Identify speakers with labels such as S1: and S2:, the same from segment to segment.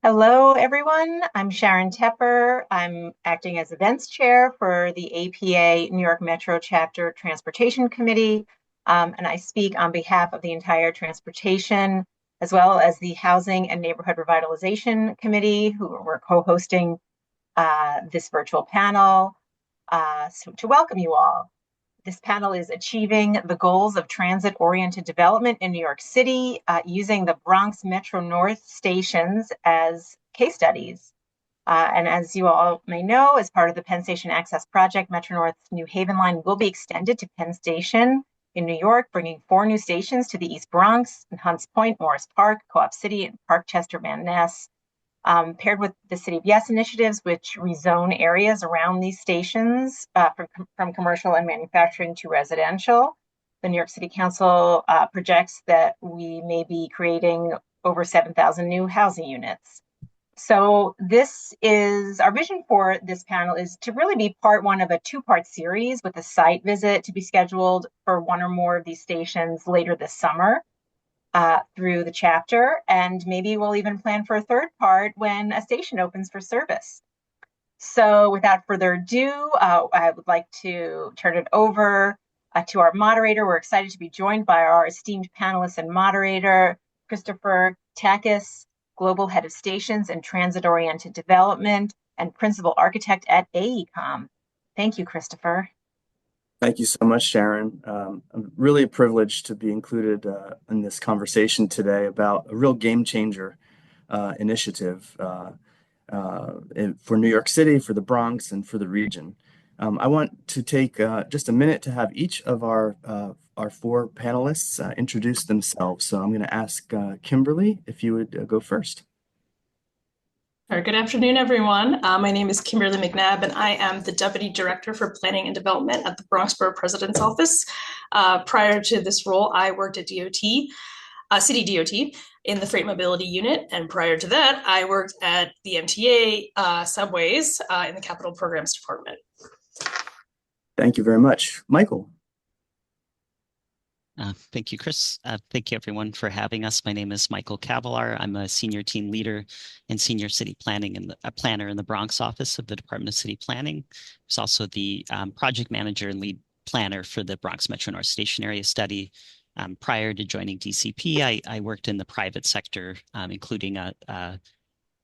S1: Hello, everyone. I'm Sharon Tepper. I'm acting as events chair for the APA New York Metro Chapter Transportation Committee, and I speak on behalf of the entire transportation, as well as the Housing and Neighborhood Revitalization Committee, who we're co-hosting this virtual panel. So to welcome you all. This panel is achieving the goals of transit-oriented development in New York City using the Bronx Metro North stations as case studies. And as you all may know, as part of the Penn Station Access project, Metro North's New Haven line will be extended to Penn Station in New York, bringing 4 new stations to the East Bronx and Hunts Point, Morris Park, Co-op City, and Parkchester, Van Ness. Paired with the City of Yes initiatives, which rezone areas around these stations from commercial and manufacturing to residential. The New York City Council projects that we may be creating over 7,000 new housing units. So this is our vision for this panel is to really be part one of a 2-part series with a site visit to be scheduled for 1 or more of these stations later this summer. Through the chapter, and maybe we'll even plan for a 3rd part when a station opens for service. So without further ado, I would like to turn it over to our moderator. We're excited to be joined by our esteemed panelist and moderator, Christopher Takis, Global Head of Stations and Transit-Oriented Development and Principal Architect at AECOM. Thank you, Christopher.
S2: Thank you so much, Sharon. I'm really privileged to be included in this conversation today about a real game changer initiative for New York City, for the Bronx, and for the region. I want to take just a minute to have each of our 4 panelists introduce themselves. So I'm going to ask Kimberly if you would go first.
S3: All right, good afternoon, everyone. My name is Kimberly McNabb, and I am the Deputy Director for Planning and Development at the Bronx Borough President's Office. Prior to this role, I worked at City DOT in the Freight Mobility Unit, and prior to that, I worked at the MTA Subways in the Capital Programs Department.
S2: Thank you very much. Michael.
S4: Thank you, Chris. Thank you, everyone, for having us. My name is Michael Cavalar. I'm a senior team leader and senior city planning and a planner in the Bronx office of the Department of City Planning. I was also the project manager and lead planner for the Bronx Metro North Station Area Study. Prior to joining DCP, I worked in the private sector, including a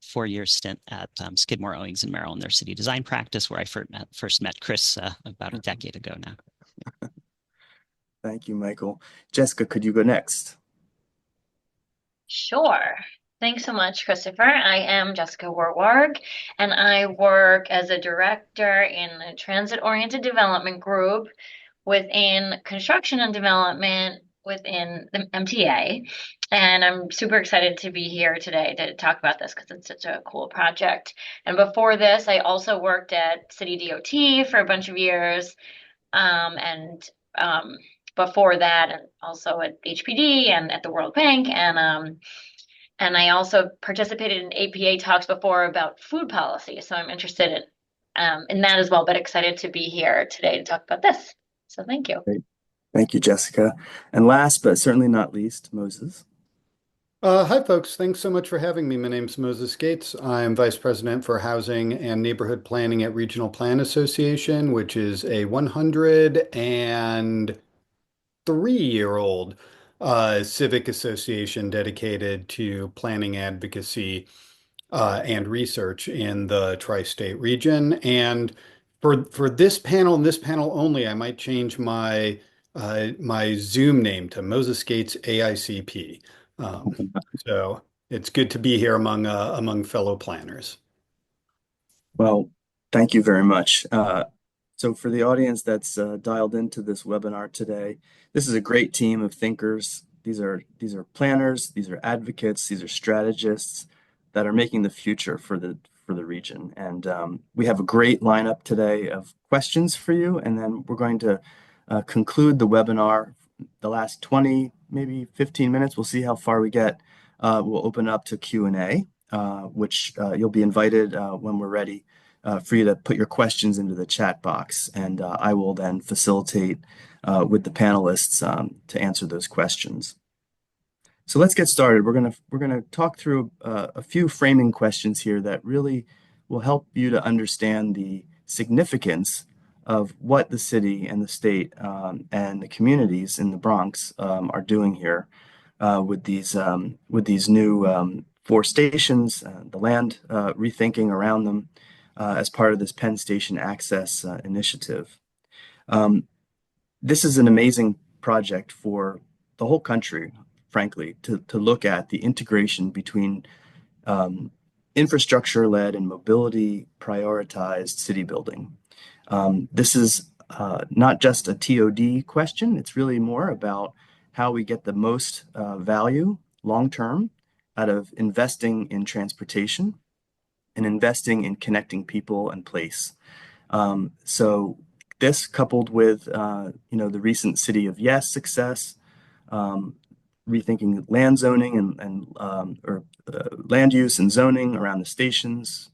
S4: 4-year stint at Skidmore, Owings & Merrill in their city design practice, where I first met Chris about a decade ago now.
S2: Thank you, Michael. Jessica, could you go next?
S5: Sure. Thanks so much, Christopher. I am Jessica Warwarg, and I work as a director in the transit-oriented development group within construction and development within the MTA. And I'm super excited to be here today to talk about this because it's such a cool project. And before this, I also worked at City DOT for a bunch of years, before that, and also at HPD and at the World Bank, and I also participated in APA talks before about food policy. So I'm interested in that as well, but excited to be here today to talk about this. So thank you.
S2: Great. Thank you, Jessica. And last but certainly not least, Moses.
S6: Hi, folks. Thanks so much for having me. My name's Moses Gates. I'm Vice President for Housing and Neighborhood Planning at Regional Plan Association, which is a 103-year-old civic association dedicated to planning advocacy and research in the tri-state region. And for this panel and this panel only, I might change my my Zoom name to Moses Gates AICP. So it's good to be here among fellow planners.
S2: Well, thank you very much. So for the audience that's dialed into this webinar today, this is a great team of thinkers. These are planners, these are advocates, these are strategists that are making the future for the region. And we have a great lineup today of questions for you, and then we're going to conclude the webinar. The last 20, maybe 15 minutes, we'll see how far we get. We'll open up to Q&A, which you'll be invited when we're ready for you to put your questions into the chat box, and I will then facilitate with the panelists to answer those questions. So let's get started. We're gonna talk through a few framing questions here that really will help you to understand the significance of what the city and the state and the communities in the Bronx are doing here with these new four stations, the land rethinking around them as part of this Penn Station Access initiative. This is an amazing project for the whole country, frankly, to look at the integration between infrastructure-led and mobility prioritized city building. This is not just a TOD question, it's really more about how we get the most value long-term out of investing in transportation and investing in connecting people and place. So this coupled with the recent City of Yes success, rethinking land zoning and land use and zoning around the stations,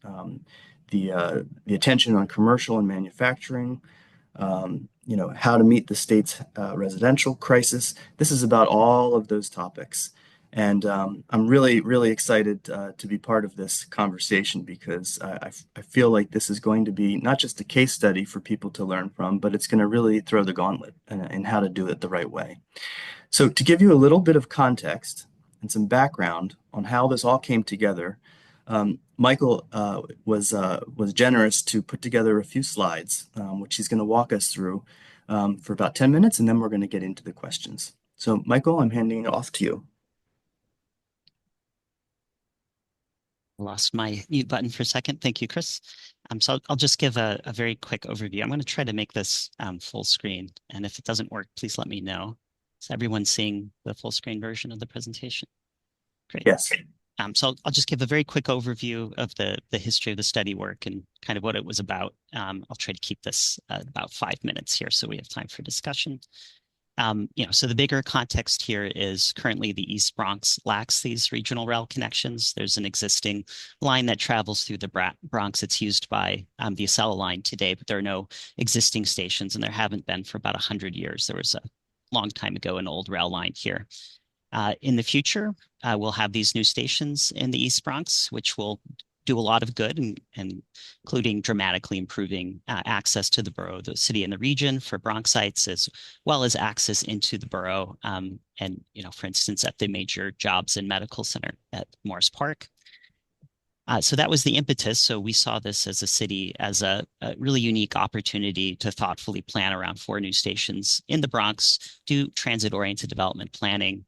S2: the attention on commercial and manufacturing, how to meet the state's residential crisis. This is about all of those topics. And I'm really, really excited to be part of this conversation because I feel like this is going to be not just a case study for people to learn from, but it's going to really throw the gauntlet in how to do it the right way. So to give you a little bit of context and some background on how this all came together, Michael was generous to put together a few slides, which he's going to walk us through for about 10 minutes, and then we're going to get into the questions. So Michael, I'm handing it off to you.
S4: Lost my mute button for a second. Thank you, Chris. So I'll just give a very quick overview. I'm going to try to make this full screen, and if it doesn't work, please let me know. Is everyone seeing the full screen version of the presentation? Great.
S2: Yes.
S4: So I'll just give a very quick overview of the history of the study work and kind of what it was about. I'll try to keep this about 5 minutes here so we have time for discussion. So the bigger context here is currently the East Bronx lacks these regional rail connections. There's an existing line that travels through the Bronx. It's used by the Acela line today, but there are no existing stations, and there haven't been for about 100 years. There was a long time ago an old rail line here. In the future, we'll have these new stations in the East Bronx, which will do a lot of good, and including dramatically improving access to the borough, the city, and the region for Bronxites, as well as access into the borough. For instance, at the major jobs and medical center at Morris Park. So that was the impetus. So we saw this as a city as a really unique opportunity to thoughtfully plan around 4 new stations in the Bronx, do transit-oriented development planning,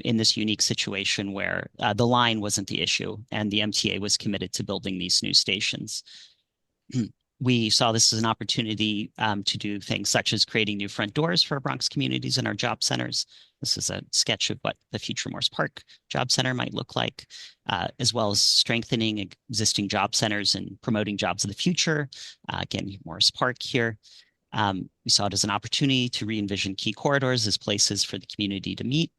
S4: in this unique situation where the line wasn't the issue and the MTA was committed to building these new stations. We saw this as an opportunity to do things such as creating new front doors for Bronx communities and our job centers. This is a sketch of what the future Morris Park Job Center might look like, as well as strengthening existing job centers and promoting jobs of the future. Again, Morris Park here. We saw it as an opportunity to re-envision key corridors as places for the community to meet,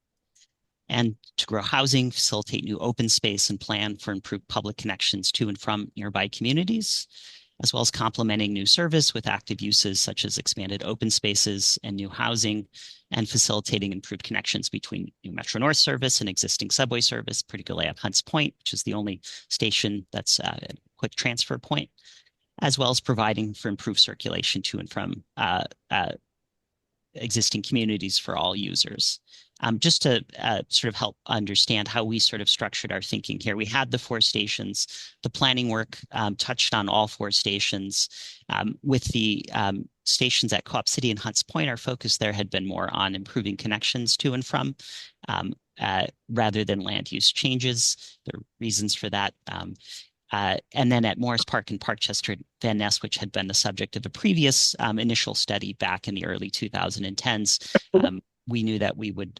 S4: and to grow housing, facilitate new open space, and plan for improved public connections to and from nearby communities, as well as complementing new service with active uses such as expanded open spaces and new housing, and facilitating improved connections between new Metro North service and existing subway service, particularly at Hunts Point, which is the only station that's a quick transfer point, as well as providing for improved circulation to and from existing communities for all users. Just to sort of help understand how we sort of structured our thinking here, we had the 4 stations. The planning work touched on all 4 stations. With the stations at Co-op City and Hunts Point, our focus there had been more on improving connections to and from rather than land use changes. There are reasons for that. And then at Morris Park and Parkchester, Van Ness, which had been the subject of a previous initial study back in the early 2010s, we knew that we would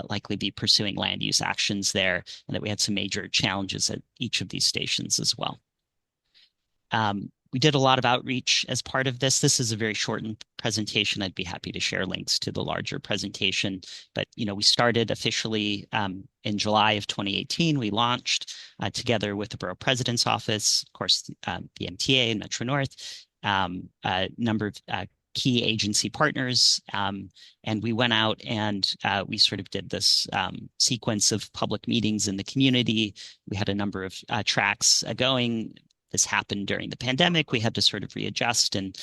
S4: likely be pursuing land use actions there, and that we had some major challenges at each of these stations as well. We did a lot of outreach as part of this. This is a very shortened presentation. I'd be happy to share links to the larger presentation. But we started officially in July of 2018. We launched together with the Borough President's Office, of course, the MTA and Metro North, a number of key agency partners. And we went out and we sort of did this sequence of public meetings in the community. We had a number of tracks going. This happened during the pandemic. We had to sort of readjust, and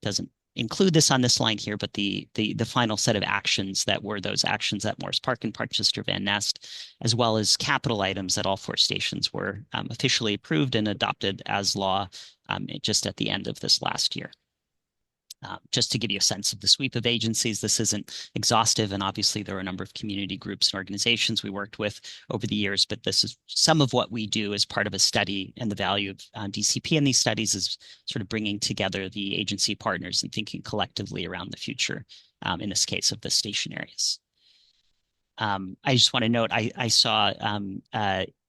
S4: doesn't include this on this line here, but the final set of actions that were those actions at Morris Park and Parkchester Van Ness, as well as capital items at all 4 stations, were officially approved and adopted as law just at the end of this last year. Just to give you a sense of the sweep of agencies, this isn't exhaustive, and obviously there are a number of community groups and organizations we worked with over the years, but this is some of what we do as part of a study, and the value of DCP in these studies is sort of bringing together the agency partners and thinking collectively around the future, in this case of the station areas. I just want to note, I saw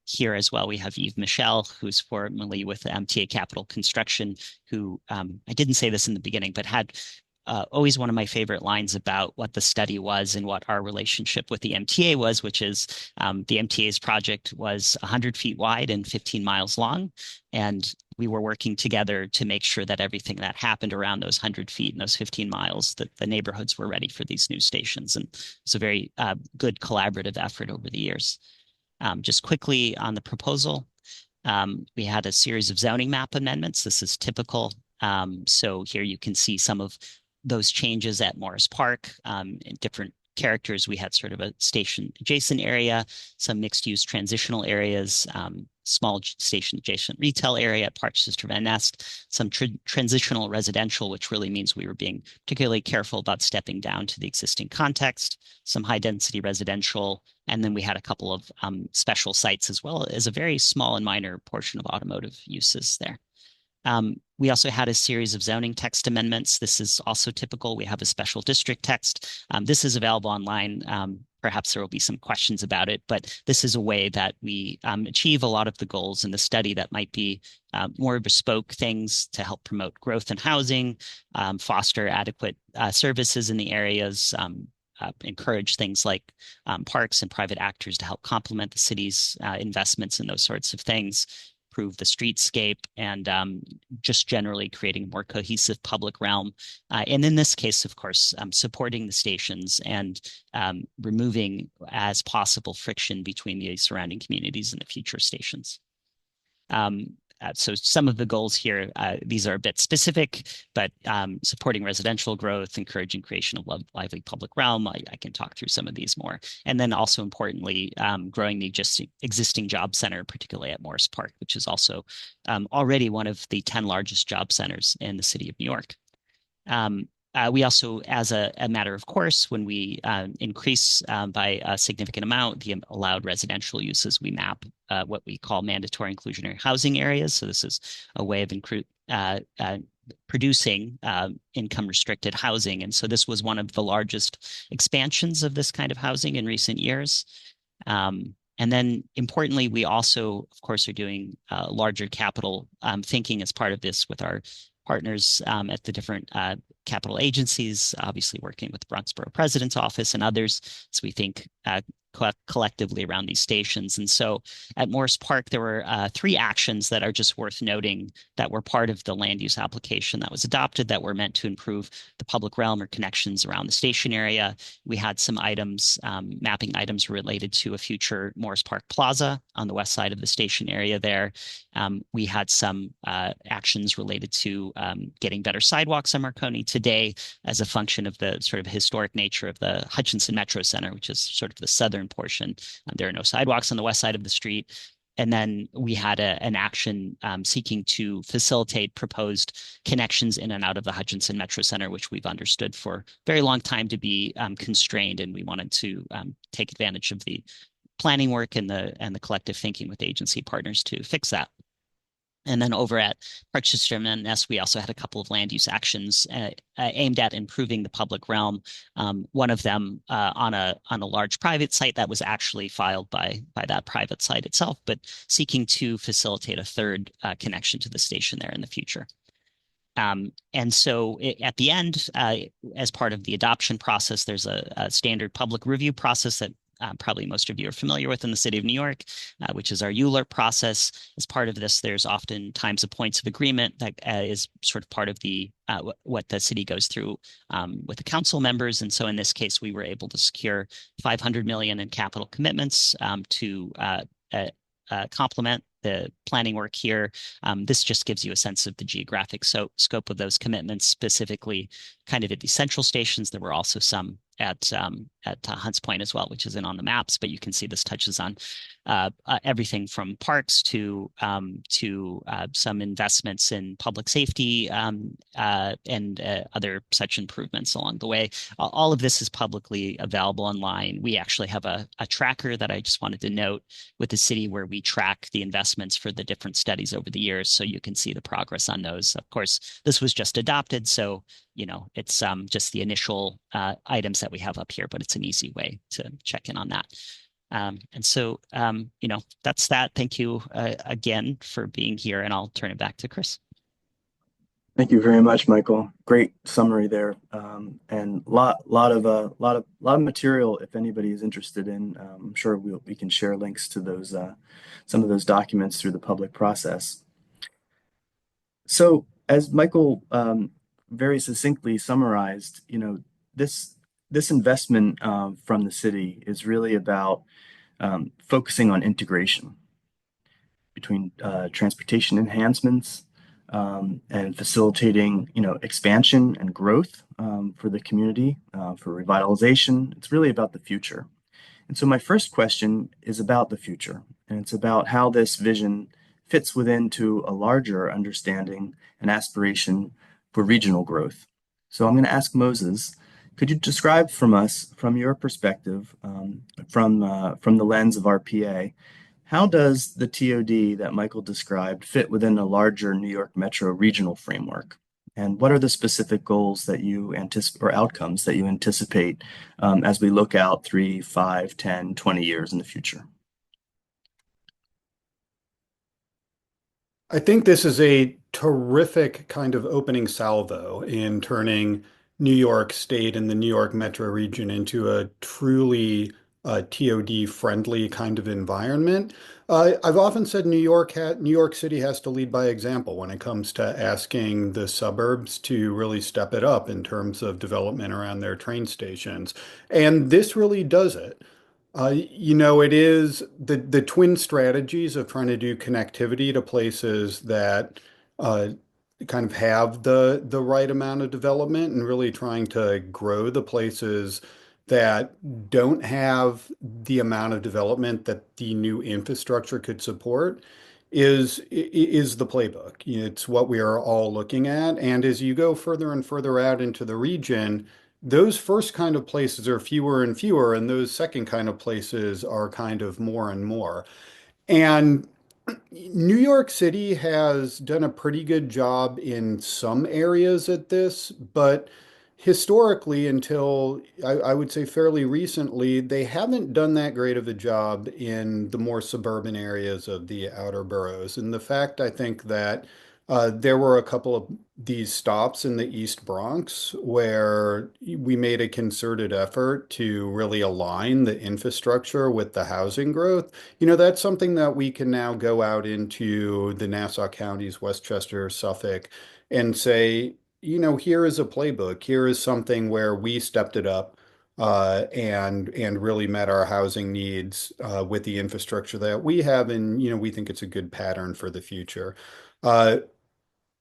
S4: here as well, we have Yves Michel, who's formerly with MTA Capital Construction, who I didn't say this in the beginning, but had always one of my favorite lines about what the study was and what our relationship with the MTA was, which is the MTA's project was 100 feet wide and 15 miles long. And we were working together to make sure that everything that happened around those 100 feet and those 15 miles, that the neighborhoods were ready for these new stations. And it's a very good collaborative effort over the years. Just quickly on the proposal, we had a series of zoning map amendments. This is typical. So here you can see some of those changes at Morris Park in different characters. We had sort of a station adjacent area, some mixed use transitional areas, small station adjacent retail area at Parkchester Van Ness, some transitional residential, which really means we were being particularly careful about stepping down to the existing context, some high density residential, and then we had a couple of special sites, as well as a very small and minor portion of automotive uses there. We also had a series of zoning text amendments. This is also typical. We have a special district text. This is available online. Perhaps there will be some questions about it, but this is a way that we achieve a lot of the goals in the study that might be more bespoke things to help promote growth in housing, foster adequate services in the areas, encourage things like parks and private actors to help complement the city's investments in those sorts of things, improve the streetscape, and just generally creating a more cohesive public realm. And in this case, of course, supporting the stations and removing as possible friction between the surrounding communities and the future stations. So some of the goals here, these are a bit specific, but supporting residential growth, encouraging creation of lively public realm. I can talk through some of these more. And then also importantly, growing the existing job center, particularly at Morris Park, which is also already one of the 10 largest job centers in the city of New York. We also, as a matter of course, when we increase by a significant amount the allowed residential uses, we map what we call mandatory inclusionary housing areas. So this is a way of producing income-restricted housing. And so this was one of the largest expansions of this kind of housing in recent years. And then importantly, we also, of course, are doing larger capital thinking as part of this with our partners at the different capital agencies, obviously working with the Bronx Borough President's Office and others, as we think collectively around these stations. And so at Morris Park, there were 3 actions that are just worth noting that were part of the land use application that was adopted that were meant to improve the public realm or connections around the station area. We had some items, mapping items related to a future Morris Park Plaza on the west side of the station area there. We had some actions related to getting better sidewalks on Marconi today as a function of the sort of historic nature of the Hutchinson Metro Center, which is sort of the southern portion. There are no sidewalks on the west side of the street. And then we had an action seeking to facilitate proposed connections in and out of the Hutchinson Metro Center, which we've understood for a very long time to be constrained. And we wanted to take advantage of the planning work and the collective thinking with agency partners to fix that. And then over at Parkchester and Ness, we also had a couple of land use actions aimed at improving the public realm. One of them on a large private site that was actually filed by that private site itself, but seeking to facilitate a third connection to the station there in the future. And so at the end, as part of the adoption process, there's a standard public review process that probably most of you are familiar with in the city of New York, which is our ULERP process. As part of this, there's oftentimes a points of agreement that is sort of part of the what the city goes through with the council members. And so in this case, we were able to secure 500 million in capital commitments to complement the planning work here. This just gives you a sense of the geographic scope of those commitments, specifically kind of at the central stations. There were also some at Hunts Point as well, which isn't on the maps, but you can see this touches on everything from parks to some investments in public safety and other such improvements along the way. All of this is publicly available online. We actually have a tracker that I just wanted to note with the city where we track the investments for the different studies over the years, so you can see the progress on those. Of course, this was just adopted, so it's just the initial items that we have up here, but it's an easy way to check in on that. And so, that's that. Thank you again for being here, and I'll turn it back to Chris.
S2: Thank you very much, Michael. Great summary there, and lot of material. If anybody is interested in, I'm sure we can share links to those some of those documents through the public process. So, as Michael very succinctly summarized, this investment from the city is really about focusing on integration between transportation enhancements and facilitating, expansion and growth for the community, for revitalization. It's really about the future. And so my first question is about the future, and it's about how this vision fits within to a larger understanding and aspiration for regional growth. So I'm going to ask Moses, could you describe from your perspective, from the lens of RPA, how does the TOD that Michael described fit within a larger New York Metro regional framework? And what are the specific goals that you anticipate or outcomes that you anticipate as we look out 3, 5, 10, 20 years in the future?
S6: I think this is a terrific kind of opening salvo in turning New York State and the New York metro region into a truly TOD friendly kind of environment. I've often said New York City has to lead by example when it comes to asking the suburbs to really step it up in terms of development around their train stations. And this really does it. It is the twin strategies of trying to do connectivity to places that kind of have the right amount of development and really trying to grow the places that don't have the amount of development that the new infrastructure could support is the playbook. It's what we are all looking at. And as you go further and further out into the region, those first kind of places are fewer and fewer, and those second kind of places are kind of more and more. And New York City has done a pretty good job in some areas at this, but historically, until I would say fairly recently, they haven't done that great of a job in the more suburban areas of the outer boroughs. And the fact I think that there were a couple of these stops in the East Bronx where we made a concerted effort to really align the infrastructure with the housing growth. That's something that we can now go out into the Nassau counties, Westchester, Suffolk, and say, here is a playbook. Here is something where we stepped it up and really met our housing needs with the infrastructure that we have, and we think it's a good pattern for the future.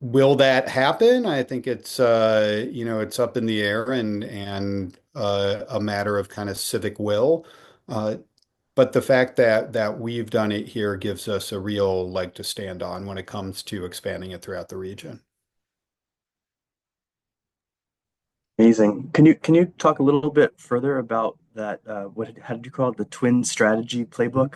S6: Will that happen? I think it's up in the air and a matter of kind of civic will. But the fact that we've done it here gives us a real leg to stand on when it comes to expanding it throughout the region.
S2: Amazing. Can you talk a little bit further about that? How did you call it? The twin strategy playbook?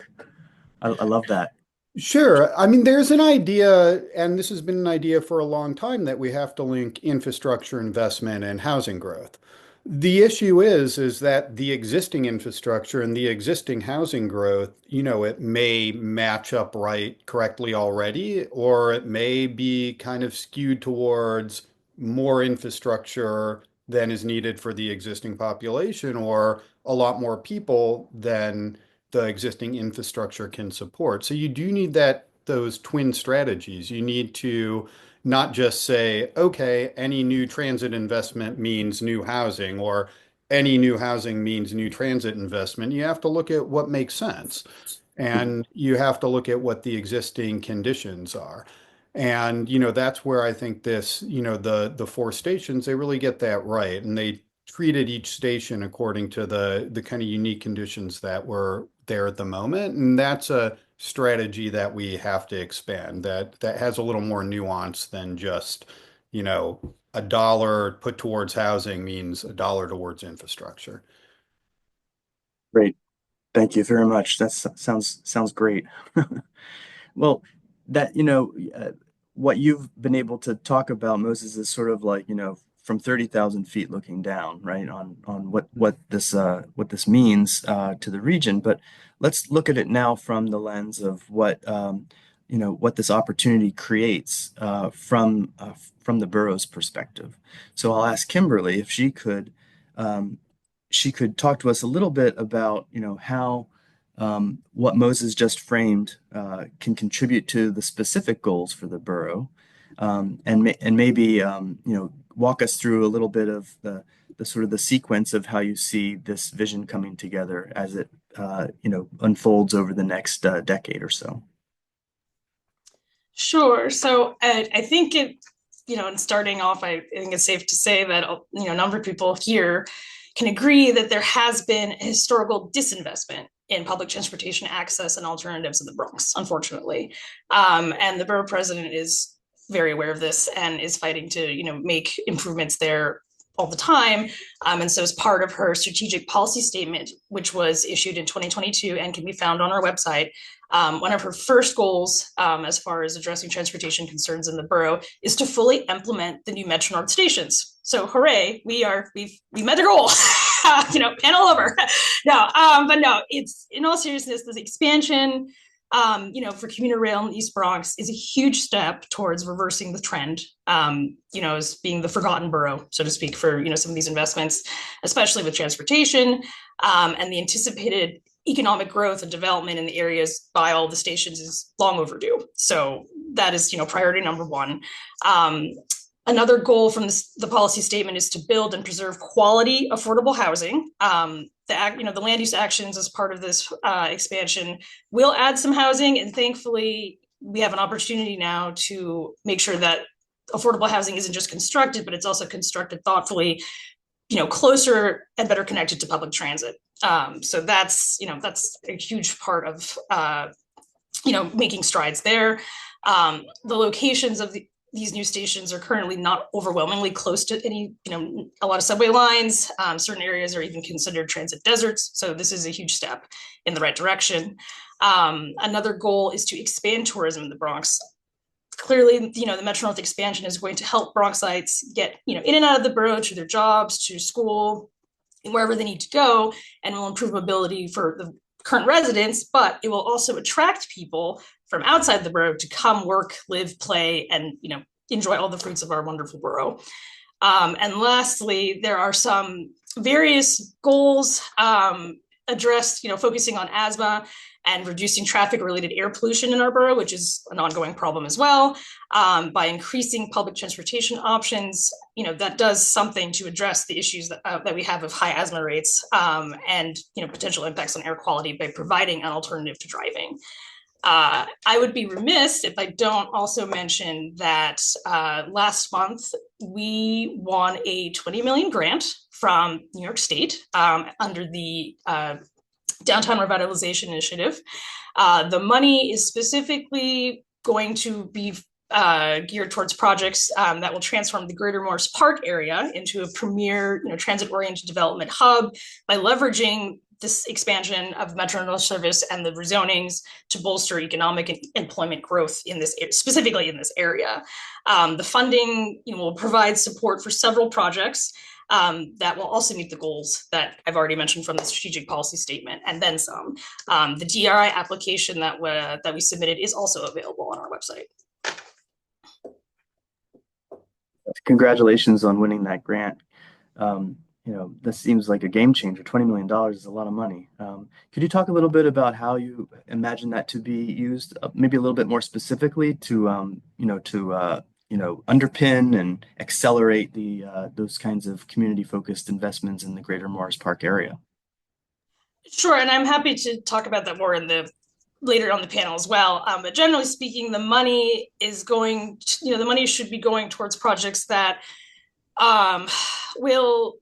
S2: I love that.
S6: Sure. I mean, there's an idea, and this has been an idea for a long time, that we have to link infrastructure investment and housing growth. The issue is that the existing infrastructure and the existing housing growth, it may match up correctly already, or it may be kind of skewed towards more infrastructure than is needed for the existing population, or a lot more people than the existing infrastructure can support. So you do need those twin strategies. You need to not just say, okay, any new transit investment means new housing, or any new housing means new transit investment. You have to look at what makes sense. And you have to look at what the existing conditions are. And, that's where I think this, the four stations, they really get that right. And they treated each station according to the kind of unique conditions that were there at the moment. And that's a strategy that we have to expand, that has a little more nuance than just, a dollar put towards housing means a dollar towards infrastructure.
S2: Great. Thank you very much. That sounds great. Well, that, what you've been able to talk about, Moses, is sort of like, from 30,000 feet looking down, right, on what this means to the region. But let's look at it now from the lens of what this opportunity creates from the borough's perspective. So I'll ask Kimberly if she could talk to us a little bit about, how what Moses just framed can contribute to the specific goals for the borough, and maybe walk us through a little bit of the sort of the sequence of how you see this vision coming together as it unfolds over the next decade or so.
S3: Sure. So I think in starting off, I think it's safe to say that, a number of people here can agree that there has been a historical disinvestment in public transportation access and alternatives in the Bronx, unfortunately. And the borough president is very aware of this and is fighting to, make improvements there all the time. And so as part of her strategic policy statement, which was issued in 2022 and can be found on our website, one of her first goals, as far as addressing transportation concerns in the borough, is to fully implement the new Metro North stations. So hooray, we met the goal, panel over. But no, it's, in all seriousness, this expansion, for commuter rail in the East Bronx is a huge step towards reversing the trend, as being the forgotten borough, so to speak, for, some of these investments, especially with transportation, and the anticipated economic growth and development in the areas by all the stations is long overdue. So that is, priority number one. Another goal from the policy statement is to build and preserve quality, affordable housing. The land use actions as part of this expansion will add some housing, and thankfully we have an opportunity now to make sure that affordable housing isn't just constructed, but it's also constructed thoughtfully, closer and better connected to public transit. So that's a huge part of making strides there. The locations of these new stations are currently not overwhelmingly close to any, a lot of subway lines. Certain areas are even considered transit deserts. So this is a huge step in the right direction. Another goal is to expand tourism in the Bronx. Clearly, the Metro North expansion is going to help Bronxites get, in and out of the borough to their jobs, to school, wherever they need to go, and will improve mobility for the current residents, but it will also attract people from outside the borough to come work, live, play, and enjoy all the fruits of our wonderful borough. And lastly, there are some various goals addressed, focusing on asthma and reducing traffic-related air pollution in our borough, which is an ongoing problem as well, by increasing public transportation options. That does something to address the issues that we have of high asthma rates, and potential impacts on air quality by providing an alternative to driving. I would be remiss if I don't also mention that last month we won a $20 million grant from New York State under the Downtown Revitalization Initiative. The money is specifically going to be geared towards projects that will transform the Greater Morris Park area into a premier, transit-oriented development hub by leveraging this expansion of Metro North service and the rezonings to bolster economic and employment growth in this, specifically in this area. The funding will provide support for several projects that will also meet the goals that I've already mentioned from the strategic policy statement, and then some. The DRI application that we submitted is also available on our website.
S2: Congratulations on winning that grant. This seems like a game changer. $20 million is a lot of money. Could you talk a little bit about how you imagine that to be used, maybe a little bit more specifically to, underpin and accelerate those kinds of community-focused investments in the greater Morris Park area?
S3: Sure, and I'm happy to talk about that more in the later on the panel as well. But generally speaking, the money is going, the money should be going towards projects that will,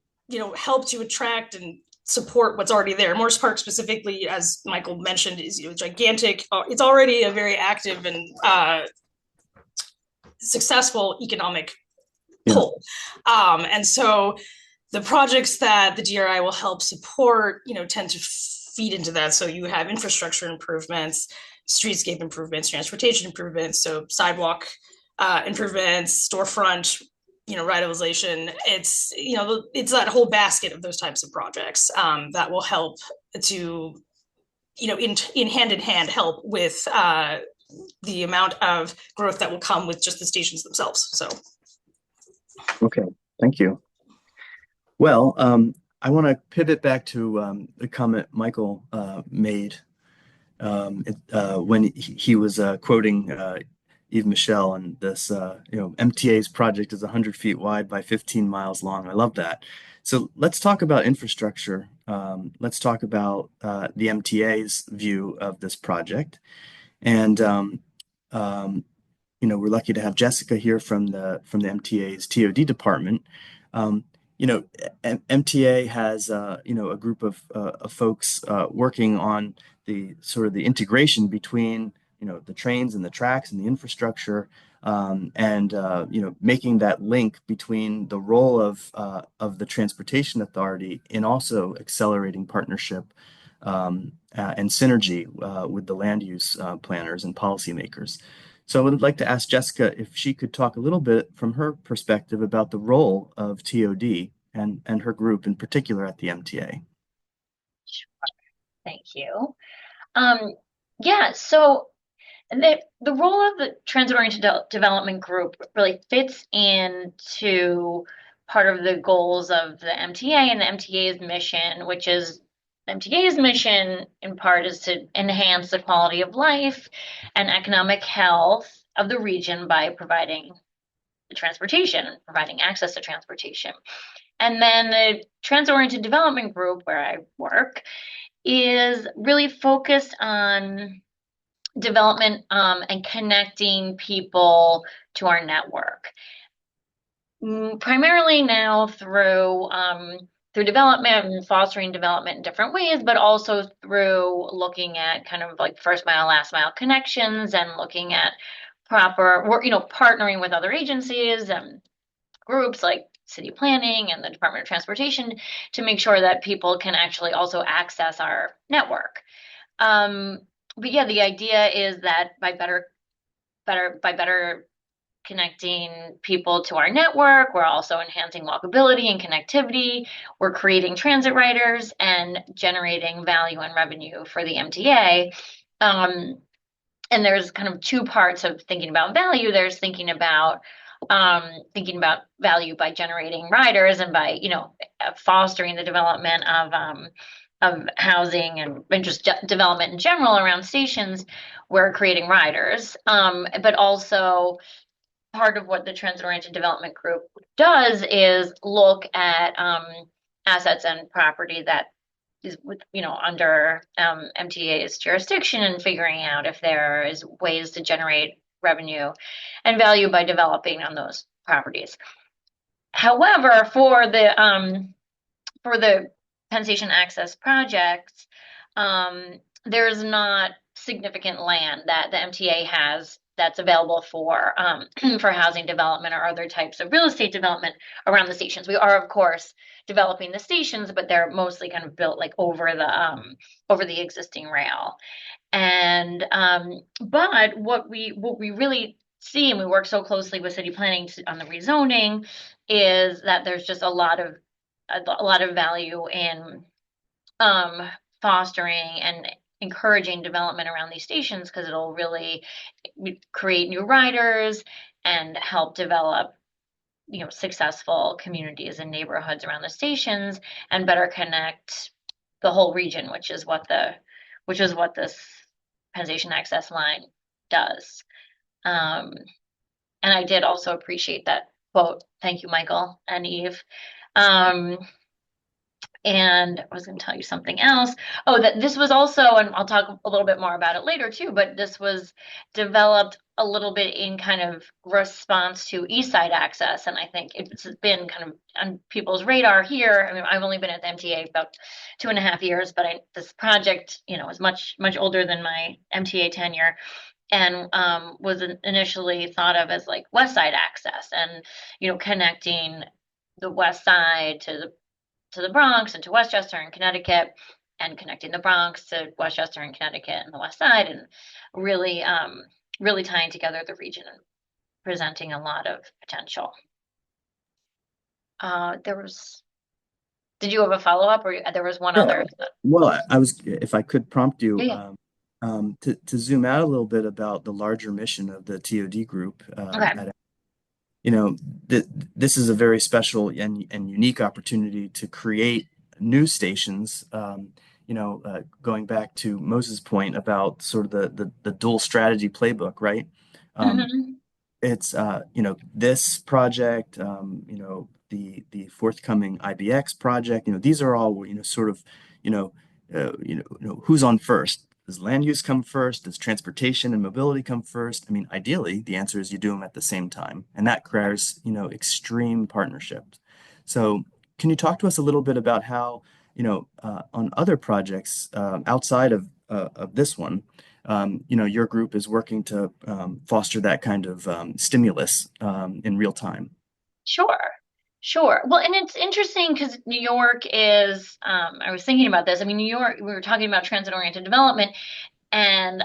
S3: help to attract and support what's already there. Morris Park specifically, as Michael mentioned, is gigantic. It's already a very active and successful economic pull. And so the projects that the DRI will help support, tend to feed into that. So you have infrastructure improvements, streetscape improvements, transportation improvements, so sidewalk improvements, storefront, revitalization. It's that whole basket of those types of projects that will help to, in hand help with the amount of growth that will come with just the stations themselves. So.
S2: Okay, thank you. Well, I want to pivot back to the comment Michael made when he was quoting Yves Michel and this, MTA's project is 100 feet wide by 15 miles long. I love that. So let's talk about infrastructure. Let's talk about the MTA's view of this project. And we're lucky to have Jessica here from the MTA's TOD department. MTA has a group of folks working on the sort of the integration between the trains and the tracks and the infrastructure, and making that link between the role of the Transportation Authority in also accelerating partnership and synergy with the land use planners and policymakers. So I would like to ask Jessica if she could talk a little bit from her perspective about the role of TOD and her group in particular at the MTA.
S5: Sure. Thank you. So the role of the transit-oriented development group really fits into part of the goals of the MTA and the MTA's mission, which is MTA's mission in part is to enhance the quality of life and economic health of the region by providing transportation, providing access to transportation. And then the transit-oriented development group where I work is really focused on development and connecting people to our network. Primarily now through development and fostering development in different ways, but also through looking at kind of like first mile, last mile connections and looking at partnering with other agencies and groups like city planning and the Department of Transportation to make sure that people can actually also access our network. But yeah, the idea is that by better connecting people to our network, we're also enhancing walkability and connectivity. We're creating transit riders and generating value and revenue for the MTA. And there's kind of two parts of thinking about value. There's thinking about value by generating riders and by fostering the development of housing and just development in general around stations. We're creating riders, but also part of what the transit-oriented development group does is look at assets and property that is under MTA's jurisdiction and figuring out if there is ways to generate revenue and value by developing on those properties. However, for the Penn Station Access projects, there's not significant land that the MTA has that's available for housing development or other types of real estate development around the stations. We are, of course, developing the stations, but they're mostly kind of built like over the existing rail. And but what we really see, and we work so closely with city planning on the rezoning, is that there's just a lot of value in fostering and encouraging development around these stations because it'll really create new riders and help develop successful communities and neighborhoods around the stations and better connect the whole region, which is what this Penn Station Access line does. And I did also appreciate that quote. Thank you, Michael and Eve. And I was going to tell you something else. Oh, that this was also, and I'll talk a little bit more about it later too, but this was developed a little bit in kind of response to East Side Access. And I think it's been kind of on people's radar here. I mean, I've only been at the MTA about 2.5 years, but this project, is much, much older than my MTA tenure, and was initially thought of as like West Side Access, and connecting the West Side to the Bronx and to Westchester and Connecticut, and connecting the Bronx to Westchester and Connecticut and the West Side, and really really tying together the region and presenting a lot of potential. Did you have a follow-up, or there was one other?
S2: Well, if I could prompt you,
S5: Yeah.
S2: to zoom out a little bit about the larger mission of the TOD group.
S5: Okay.
S2: This is a very special and unique opportunity to create new stations. Going back to Moses' point about sort of the dual strategy playbook, right? It's this project, the forthcoming IBX project. These are all sort of who's on first. Does land use come first? Does transportation and mobility come first? I mean, ideally, the answer is you do them at the same time, and that requires extreme partnerships. So, can you talk to us a little bit about how on other projects outside of this one, your group is working to foster that kind of stimulus in real time?
S5: Sure. Well, and it's interesting because New York is, I was thinking about this. I mean, New York, we were talking about transit-oriented development, and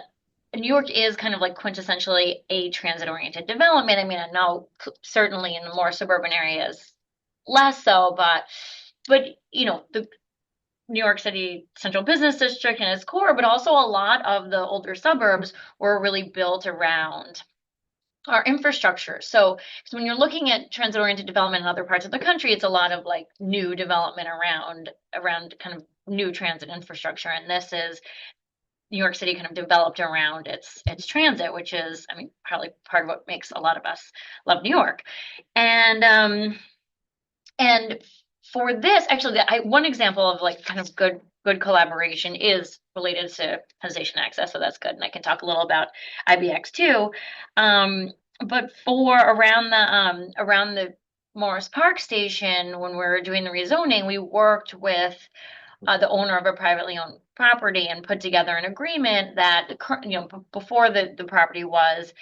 S5: New York is kind of like quintessentially a transit-oriented development. I mean, I know certainly in the more suburban areas, less so, but the New York City Central Business District and its core, but also a lot of the older suburbs were really built around our infrastructure. So when you're looking at transit-oriented development in other parts of the country, it's a lot of like new development around kind of new transit infrastructure. And this is New York City kind of developed around its transit, which is, I mean, probably part of what makes a lot of us love New York. And for this, actually, one example of like kind of good collaboration is related to Penn Station Access, so that's good. And I can talk a little about IBX too. But for around the Morris Park station, when we were doing the rezoning, we worked with the owner of a privately owned property and put together an agreement that before the property was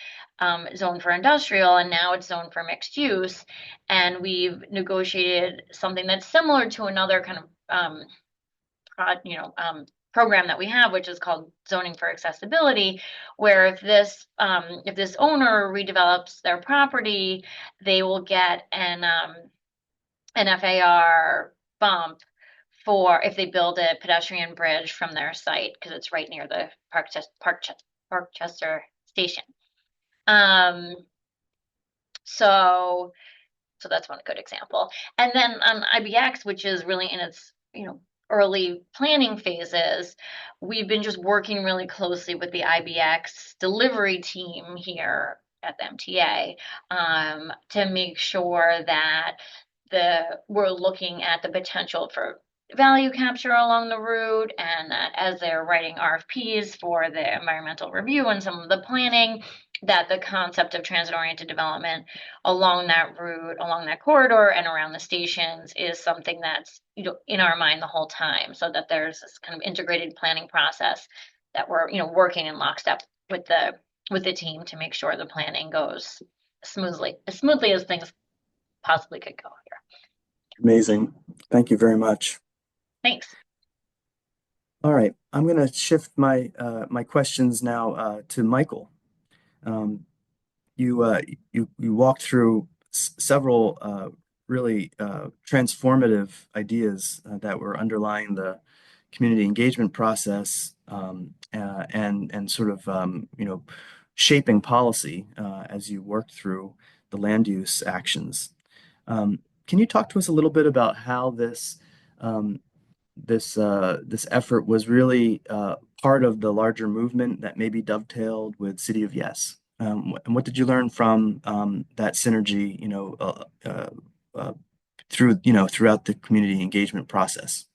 S5: zoned for industrial, and now it's zoned for mixed use. And we've negotiated something that's similar to another kind of program that we have, which is called zoning for accessibility, where if this owner redevelops their property, they will get an FAR bump for if they build a pedestrian bridge from their site, because it's right near the Parkchester station. So that's one good example. And then on IBX, which is really in its early planning phases, we've been just working really closely with the IBX delivery team here at the MTA to make sure that we're looking at the potential for value capture along the route, and that as they're writing RFPs for the environmental review and some of the planning, that the concept of transit-oriented development along that route, along that corridor, and around the stations is something that's in our mind the whole time, so that there's this kind of integrated planning process that we're working in lockstep with the team to make sure the planning goes as smoothly as things possibly could go here.
S2: Amazing. Thank you very much.
S5: Thanks.
S2: All right, I'm going to shift my my questions now to Michael. You walked through several really transformative ideas that were underlying the community engagement process and sort of shaping policy as you worked through the land use actions. Can you talk to us a little bit about how um, this effort was really part of the larger movement that maybe dovetailed with City of Yes? And what did you learn from that synergy, uh, throughout the community engagement process?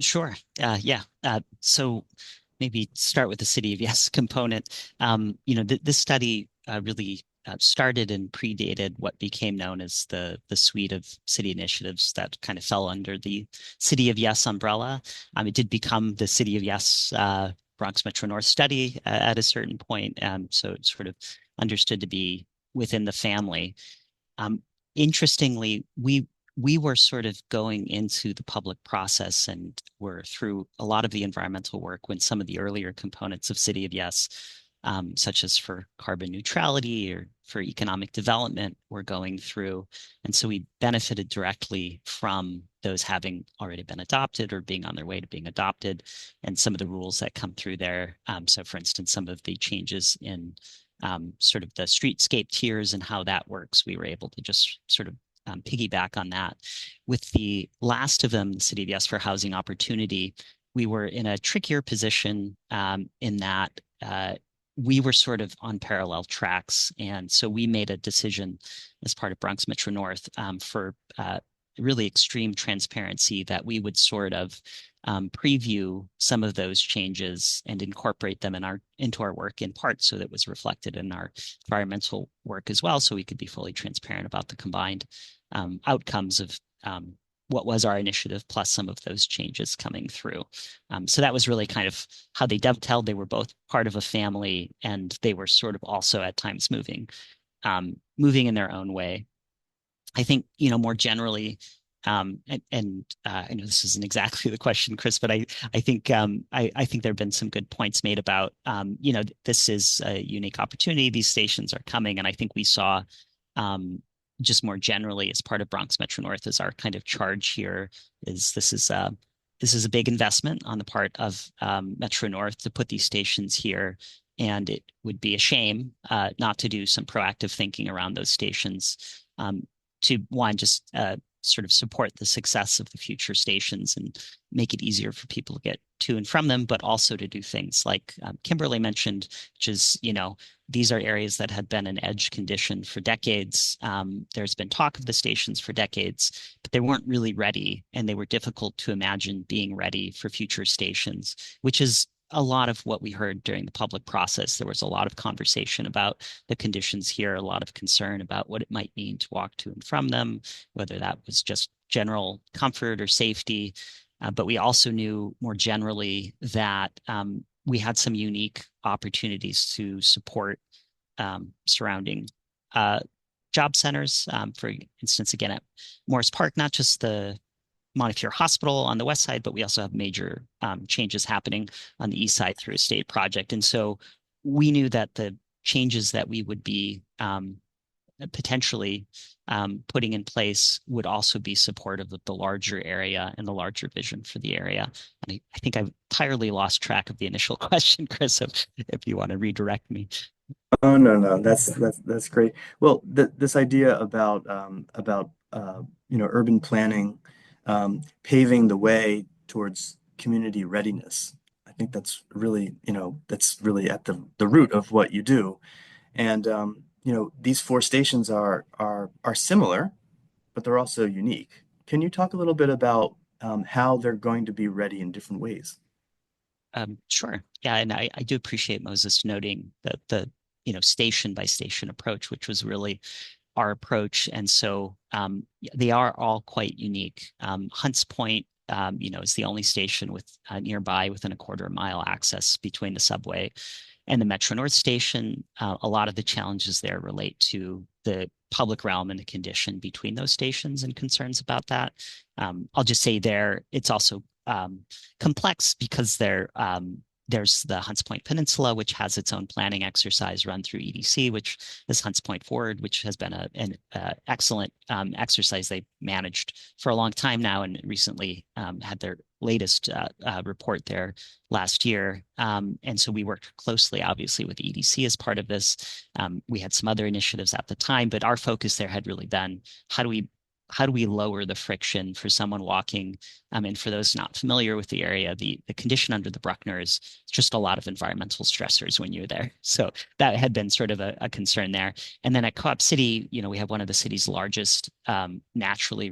S4: Sure. Yeah. So maybe start with the City of Yes component. This study really started and predated what became known as the suite of city initiatives that kind of fell under the City of Yes umbrella. It did become the City of Yes Bronx Metro North study at a certain point. So it's sort of understood to be within the family. Um, Interestingly, we were sort of going into the public process and were through a lot of the environmental work when some of the earlier components of City of Yes, such as for carbon neutrality or for economic development, were going through. And so we benefited directly from those having already been adopted or being on their way to being adopted, and some of the rules that come through there. So, for instance, some of the changes in sort of the streetscape tiers and how that works, we were able to just sort of piggyback on that. With the last of them, the City of Yes for Housing Opportunity, we were in a trickier position in that we were sort of on parallel tracks. And so we made a decision as part of Bronx Metro North for really extreme transparency that we would sort of preview some of those changes and incorporate them into our work, in part so that was reflected in our environmental work as well, so we could be fully transparent about the combined outcomes of what was our initiative plus some of those changes coming through. So that was really kind of how they dovetailed. They were both part of a family, and they were sort of also at times moving in their own way. I think, more generally, I know this isn't exactly the question, Chris, but I think I think there have been some good points made about, this is a unique opportunity. These stations are coming, and I think we saw, just more generally as part of Bronx Metro North, as our kind of charge here is this is a big investment on the part of Metro North to put these stations here. And it would be a shame not to do some proactive thinking around those stations, to one, just sort of support the success of the future stations and make it easier for people to get to and from them, but also to do things like Kimberly mentioned, which is, these are areas that had been an edge condition for decades. There's been talk of the stations for decades, but they weren't really ready, and they were difficult to imagine being ready for future stations, which is a lot of what we heard during the public process. There was a lot of conversation about the conditions here, a lot of concern about what it might mean to walk to and from them, whether that was just general comfort or safety. But we also knew more generally that we had some unique opportunities to support surrounding job centers. For instance, again, at Morris Park, not just the Montefiore Hospital on the west side, but we also have major changes happening on the east side through a state project. And so we knew that the changes that we would be potentially putting in place would also be supportive of the larger area and the larger vision for the area. And I think I've entirely lost track of the initial question, Chris, if you want to redirect me.
S2: Oh, no, that's great. Well, this idea about urban planning paving the way towards community readiness. I think that's really at the root of what you do. And these four stations are similar, but they're also unique. Can you talk a little bit about how they're going to be ready in different ways?
S4: Sure. Yeah, and I do appreciate Moses noting that the station by station approach, which was really our approach. And so they are all quite unique. Hunts Point, is the only station with nearby within a quarter-mile access between the subway and the Metro North station. A lot of the challenges there relate to the public realm and the condition between those stations and concerns about that. I'll just say there, it's also complex because there's the Hunts Point Peninsula, which has its own planning exercise run through EDC, which is Hunts Point Forward, which has been an excellent exercise they managed for a long time now, and recently had their latest report there last year. And so we worked closely, obviously, with EDC as part of this. We had some other initiatives at the time, but our focus there had really been how do we lower the friction for someone walking? And for those not familiar with the area, the condition under the Bruckner is just a lot of environmental stressors when you're there. So that had been sort of a concern there. And then at Co-op City, we have one of the city's largest naturally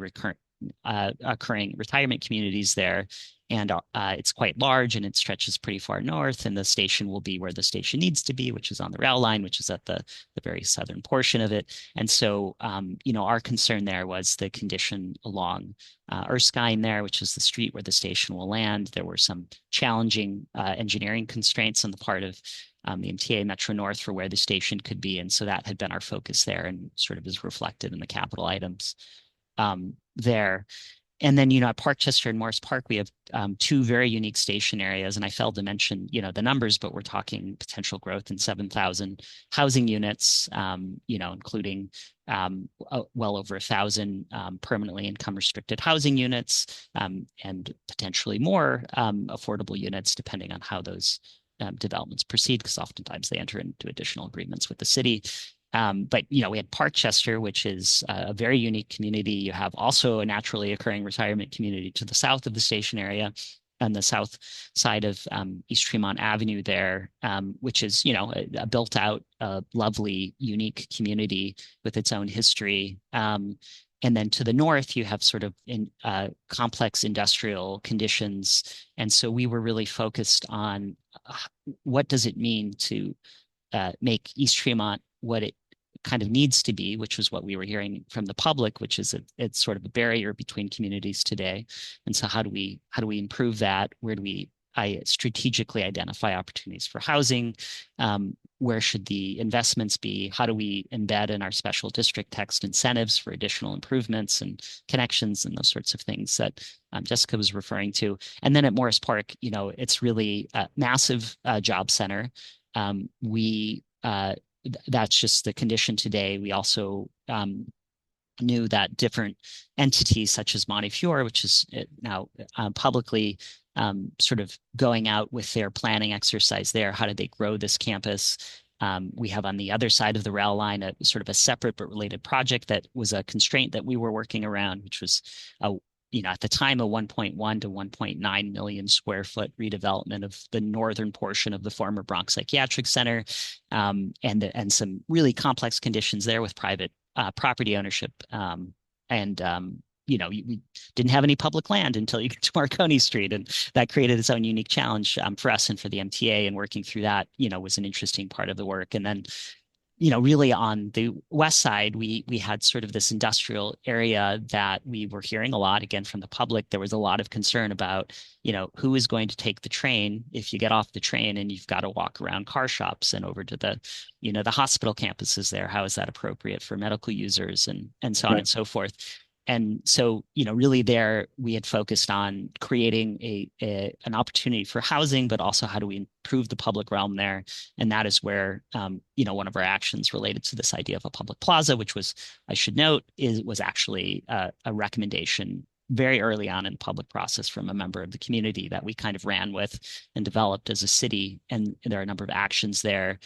S4: occurring retirement communities there. And it's quite large and it stretches pretty far north. And the station will be where the station needs to be, which is on the rail line, which is at the very southern portion of it. And so, our concern there was the condition along Erskine there, which is the street where the station will land. There were some challenging engineering constraints on the part of the MTA Metro North for where the station could be. And so that had been our focus there and sort of is reflected in the capital items there. And then, at Parkchester and Morris Park, we have two very unique station areas. And I failed to mention, the numbers, but we're talking potential growth in 7,000 housing units, including well over 1,000 permanently income restricted housing units and potentially more affordable units, depending on how those developments proceed, because oftentimes they enter into additional agreements with the city. But we had Parkchester, which is a very unique community. You have also a naturally occurring retirement community to the south of the station area on the south side of East Tremont Avenue there, which is, a built out, lovely, unique community with its own history. And then to the north, you have sort of complex industrial conditions. And so we were really focused on what does it mean to make East Tremont what it kind of needs to be, which was what we were hearing from the public, which is it's sort of a barrier between communities today. And so how do we improve that? Where do we strategically identify opportunities for housing? Where should the investments be? How do we embed in our special district text incentives for additional improvements and connections and those sorts of things that Jessica was referring to? And then at Morris Park, it's really a massive job center. That's just the condition today. We also knew that different entities such as Montefiore, which is now publicly sort of going out with their planning exercise there. How did they grow this campus? We have on the other side of the rail line a sort of a separate but related project that was a constraint that we were working around, which was at the time, a 1.1 to 1.9 million square foot redevelopment of the northern portion of the former Bronx Psychiatric Center, and some really complex conditions there with private property ownership. We didn't have any public land until you get to Marconi Street, and that created its own unique challenge for us and for the MTA. And working through that, was an interesting part of the work. And then really on the west side, we had sort of this industrial area that we were hearing a lot, again, from the public. There was a lot of concern about, who is going to take the train if you get off the train and you've got to walk around car shops and over to the hospital campuses there. How is that appropriate for medical users and so on and so forth? And so, really there we had focused on creating an opportunity for housing, but also how do we improve the public realm there? And that is where, one of our actions related to this idea of a public plaza, which was, I should note, was actually a recommendation very early on in the public process from a member of the community that we kind of ran with and developed as a city. And there are a number of actions there.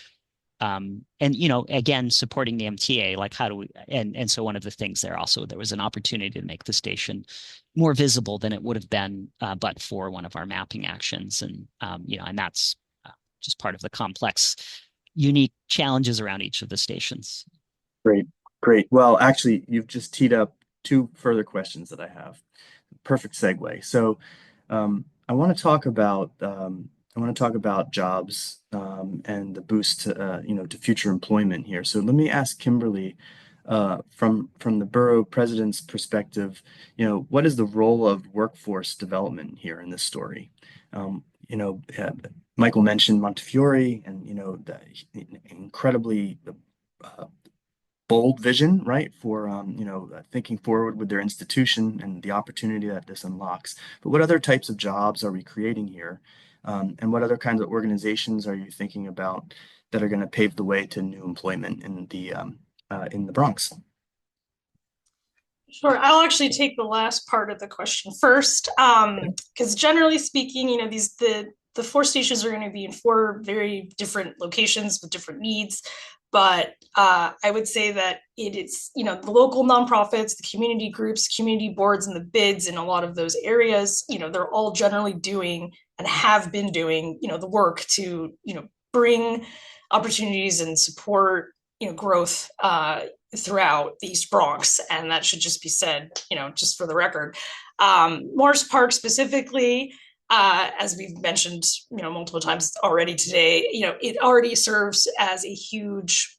S4: Again, supporting the MTA, like how do we, and so one of the things there was an opportunity to make the station more visible than it would have been, but for one of our mapping actions. And that's just part of the complex, unique challenges around each of the stations.
S2: Great. Well, actually, you've just teed up two further questions that I have. Perfect segue. So I want to talk about jobs and the boost to future employment here. So let me ask Kimberly, from the borough president's perspective, what is the role of workforce development here in this story? Michael mentioned Montefiore and the incredibly bold vision, right, for thinking forward with their institution and the opportunity that this unlocks. But what other types of jobs are we creating here? And what other kinds of organizations are you thinking about that are going to pave the way to new employment in the Bronx?
S3: Sure, I'll actually take the last part of the question first, because generally speaking, the four stations are going to be in four very different locations with different needs. But I would say that it is, the local nonprofits, the community groups, community boards, and the bids in a lot of those areas, they're all generally doing and have been doing, the work to, bring opportunities and support, growth throughout the East Bronx, and that should just be said, just for the record. Morris Park specifically, as we've mentioned, multiple times already today, it already serves as a huge,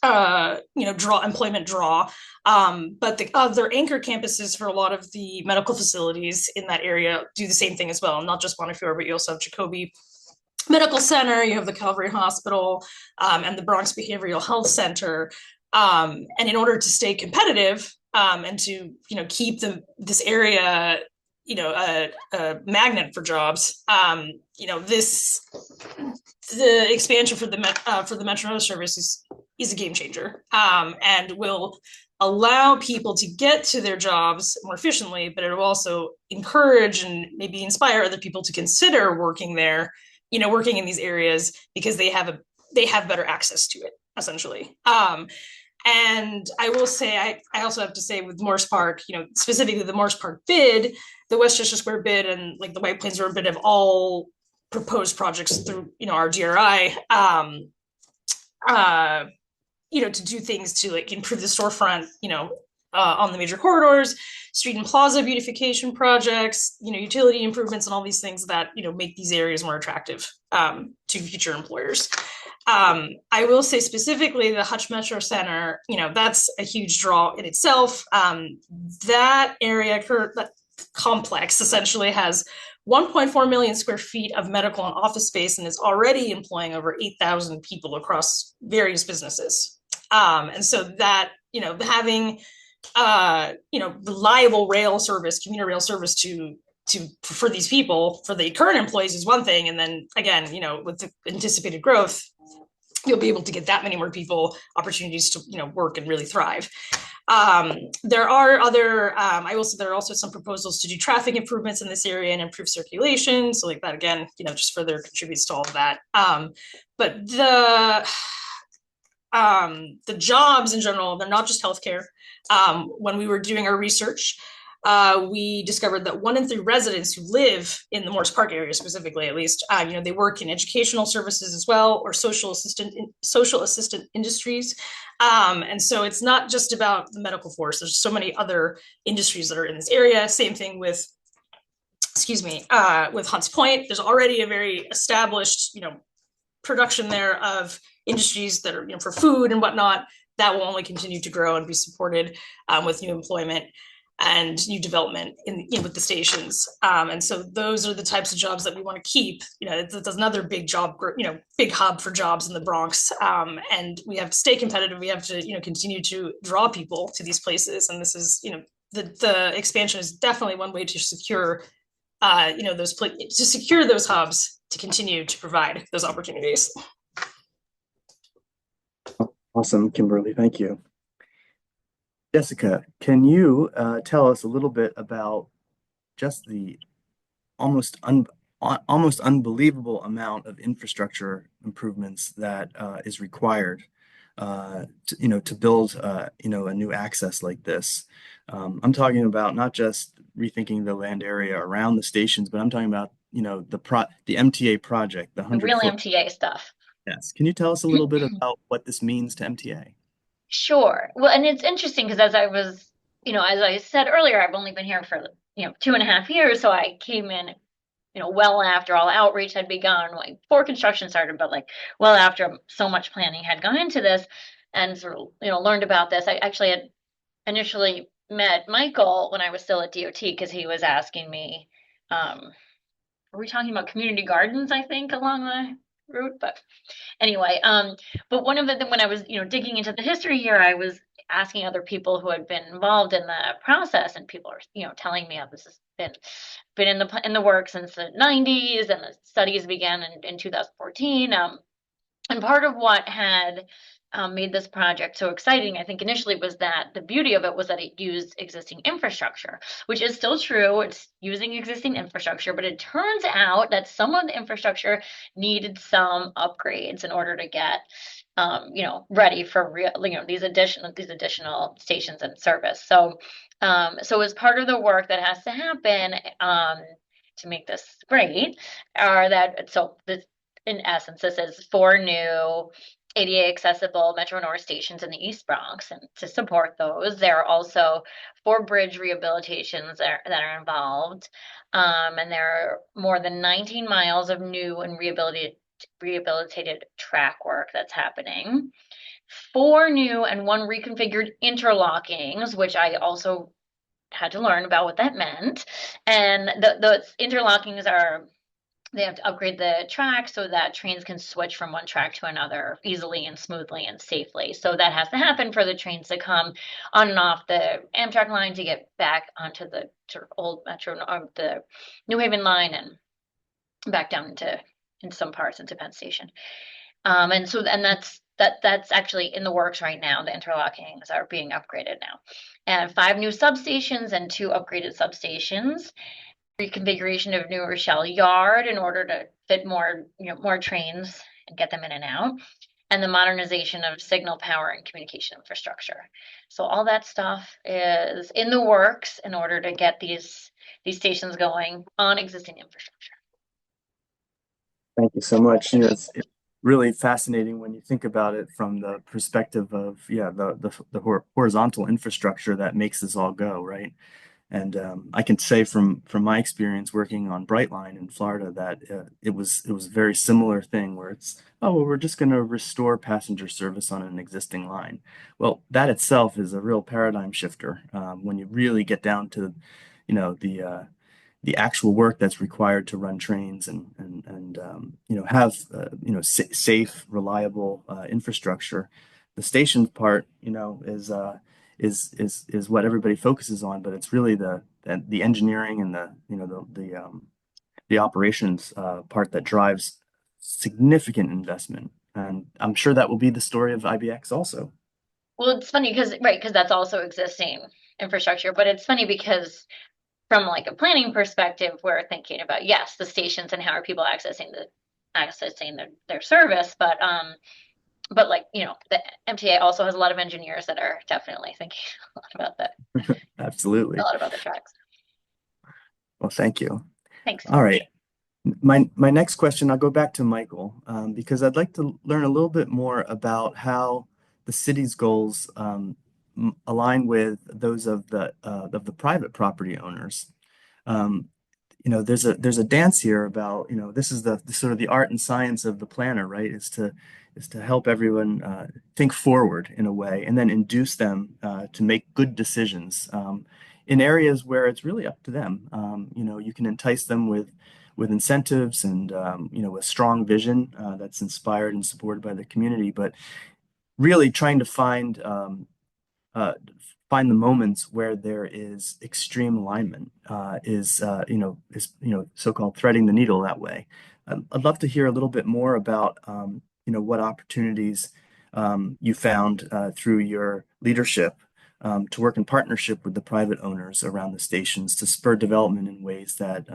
S3: employment draw. But the other anchor campuses for a lot of the medical facilities in that area do the same thing as well. Not just Montefiore, but you also have Jacobi Medical Center, you have the Calvary Hospital, and the Bronx Behavioral Health Center. And in order to stay competitive, and to keep this area a magnet for jobs, the expansion for the Metro service is a game changer, and will allow people to get to their jobs more efficiently, but it will also encourage and maybe inspire other people to consider working there, working in these areas, because they have better access to it, essentially. And I will say, I also have to say with Morris Park, specifically the Morris Park bid, the Westchester Square bid, and like the White Plains Road bid have all proposed projects through, our DRI, to do things to like improve the storefront, on the major corridors, street and plaza beautification projects, utility improvements, and all these things that, make these areas more attractive to future employers. I will say specifically the Hutch Metro Center, that's a huge draw in itself. That area, that complex essentially has 1.4 million square feet of medical and office space and is already employing over 8,000 people across various businesses. And so that, having, reliable rail service, commuter rail service for these people, for the current employees is one thing. And then again, with the anticipated growth, you'll be able to get that many more people opportunities to, work and really thrive. There are other, I will say there are also some proposals to do traffic improvements in this area and improve circulation. So like that, again, just further contributes to all of that. But the jobs in general, they're not just healthcare. When we were doing our research, we discovered that 1 in 3 residents who live in the Morris Park area specifically, at least, they work in educational services as well, or social assistant industries. And so it's not just about the medical force. There's so many other industries that are in this area. Same thing with, with Hunts Point. There's already a very established, production there of industries that are, for food and whatnot, that will only continue to grow and be supported with new employment and new development with the stations. And so those are the types of jobs that we want to keep. That's another big job, big hub for jobs in the Bronx. And we have to stay competitive. We have to, continue to draw people to these places. And this is, the expansion is definitely one way to secure, to secure those hubs to continue to provide those opportunities.
S2: Awesome, Kimberly. Thank you. Jessica, can you tell us a little bit about just the almost unbelievable amount of infrastructure improvements that is required to build a new access like this? I'm talking about not just rethinking the land area around the stations, but I'm talking about the MTA project, the
S5: real MTA stuff.
S2: Yes. Can you tell us a little bit about what this means to MTA?
S5: Sure. Well, and it's interesting because as I said earlier, I've only been here for 2.5 years, so I came in well after all outreach had begun, like before construction started, but like well after so much planning had gone into this, and sort of learned about this. I actually had initially met Michael when I was still at DOT because he was asking me, are we talking about community gardens, I think, along the route? But anyway, but one of the when I was digging into the history here, I was asking other people who had been involved in the process, and people are telling me how this has been in the works since the 90s, and the studies began in 2014. And part of what had made this project so exciting, I think initially was that the beauty of it was that it used existing infrastructure, which is still true. It's using existing infrastructure, but it turns out that some of the infrastructure needed some upgrades in order to get ready for real, these additional stations and service. So as part of the work that has to happen to make this great, in essence, this is 4 new ADA accessible Metro North stations in the East Bronx, and to support those, there are also 4 bridge rehabilitations that are involved, and there are more than 19 miles of new and rehabilitated track work that's happening. 4 new and 1 reconfigured interlockings, which I also had to learn about what that meant. And the interlockings they have to upgrade the track so that trains can switch from one track to another easily and smoothly and safely. So that has to happen for the trains to come on and off the Amtrak line to get back onto the sort of old Metro, the New Haven line, and back down in some parts into Penn Station. And that's actually in the works right now. The interlockings are being upgraded now. And 5 new substations and 2 upgraded substations. Reconfiguration of New Rochelle Yard in order to fit more trains and get them in and out. And the modernization of signal power and communication infrastructure. So all that stuff is in the works in order to get these stations going on existing infrastructure.
S2: Thank you so much. It's really fascinating when you think about it from the perspective of the horizontal infrastructure that makes this all go, right? And I can say from my experience working on Brightline in Florida that it was a very similar thing where it's, oh, well, we're just going to restore passenger service on an existing line. Well, that itself is a real paradigm shifter when you really get down to, the actual work that's required to run trains and have safe, reliable infrastructure. The station part, is what everybody focuses on, but it's really the engineering and the operations part that drives significant investment. And I'm sure that will be the story of IBX also.
S5: Well, it's funny because that's also existing infrastructure, but it's funny because from like a planning perspective, we're thinking about, yes, the stations and how are people accessing their service, but the MTA also has a lot of engineers that are definitely thinking a lot about that.
S2: Absolutely.
S5: A lot about the tracks.
S2: Well, thank you.
S5: Thanks.
S2: All right. My next question, I'll go back to Michael, because I'd like to learn a little bit more about how the city's goals align with those of the private property owners. There's a dance here about, this is the sort of the art and science of the planner, right? Is to help everyone think forward in a way and then induce them to make good decisions in areas where it's really up to them. You can entice them with incentives and a strong vision that's inspired and supported by the community, but really trying to find the moments where there is extreme alignment, is so-called threading the needle that way. I'd love to hear a little bit more about what opportunities you found through your leadership to work in partnership with the private owners around the stations to spur development in ways that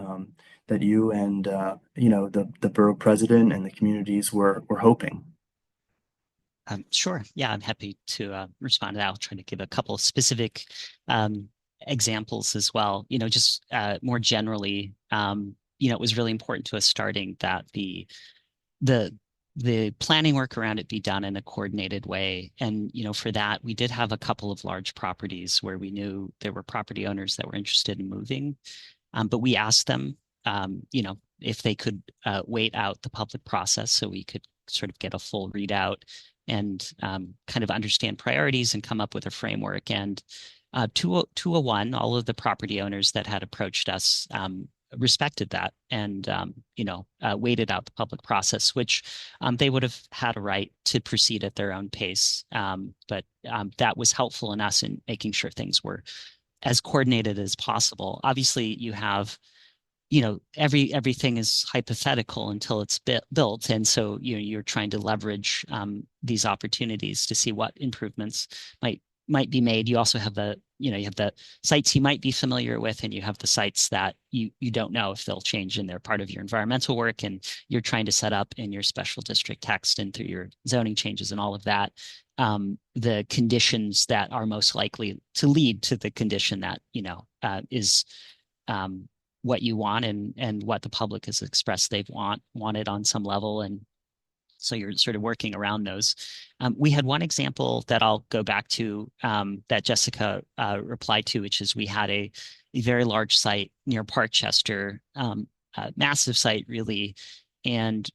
S2: you and the borough president and the communities were hoping.
S4: Sure. Yeah, I'm happy to respond to that. I'll try to give a couple of specific examples as well. Just more generally, it was really important to us starting that the planning work around it be done in a coordinated way. And, for that, we did have a couple of large properties where we knew there were property owners that were interested in moving. But we asked them, if they could wait out the public process so we could sort of get a full readout and kind of understand priorities and come up with a framework. And 201, all of the property owners that had approached us respected that and, waited out the public process, which they would have had a right to proceed at their own pace. But that was helpful in us in making sure things were as coordinated as possible. Obviously, you have everything is hypothetical until it's built, and so you're trying to leverage these opportunities to see what improvements might be made. You also have you have the sites you might be familiar with, and you have the sites that you don't know if they'll change, and they're part of your environmental work, and you're trying to set up in your special district text and through your zoning changes and all of that, the conditions that are most likely to lead to the condition that is what you want and what the public has expressed they've wanted on some level. And so you're sort of working around those. We had one example that I'll go back to that Jessica replied to, which is we had a very large site near Parkchester, a massive site really. And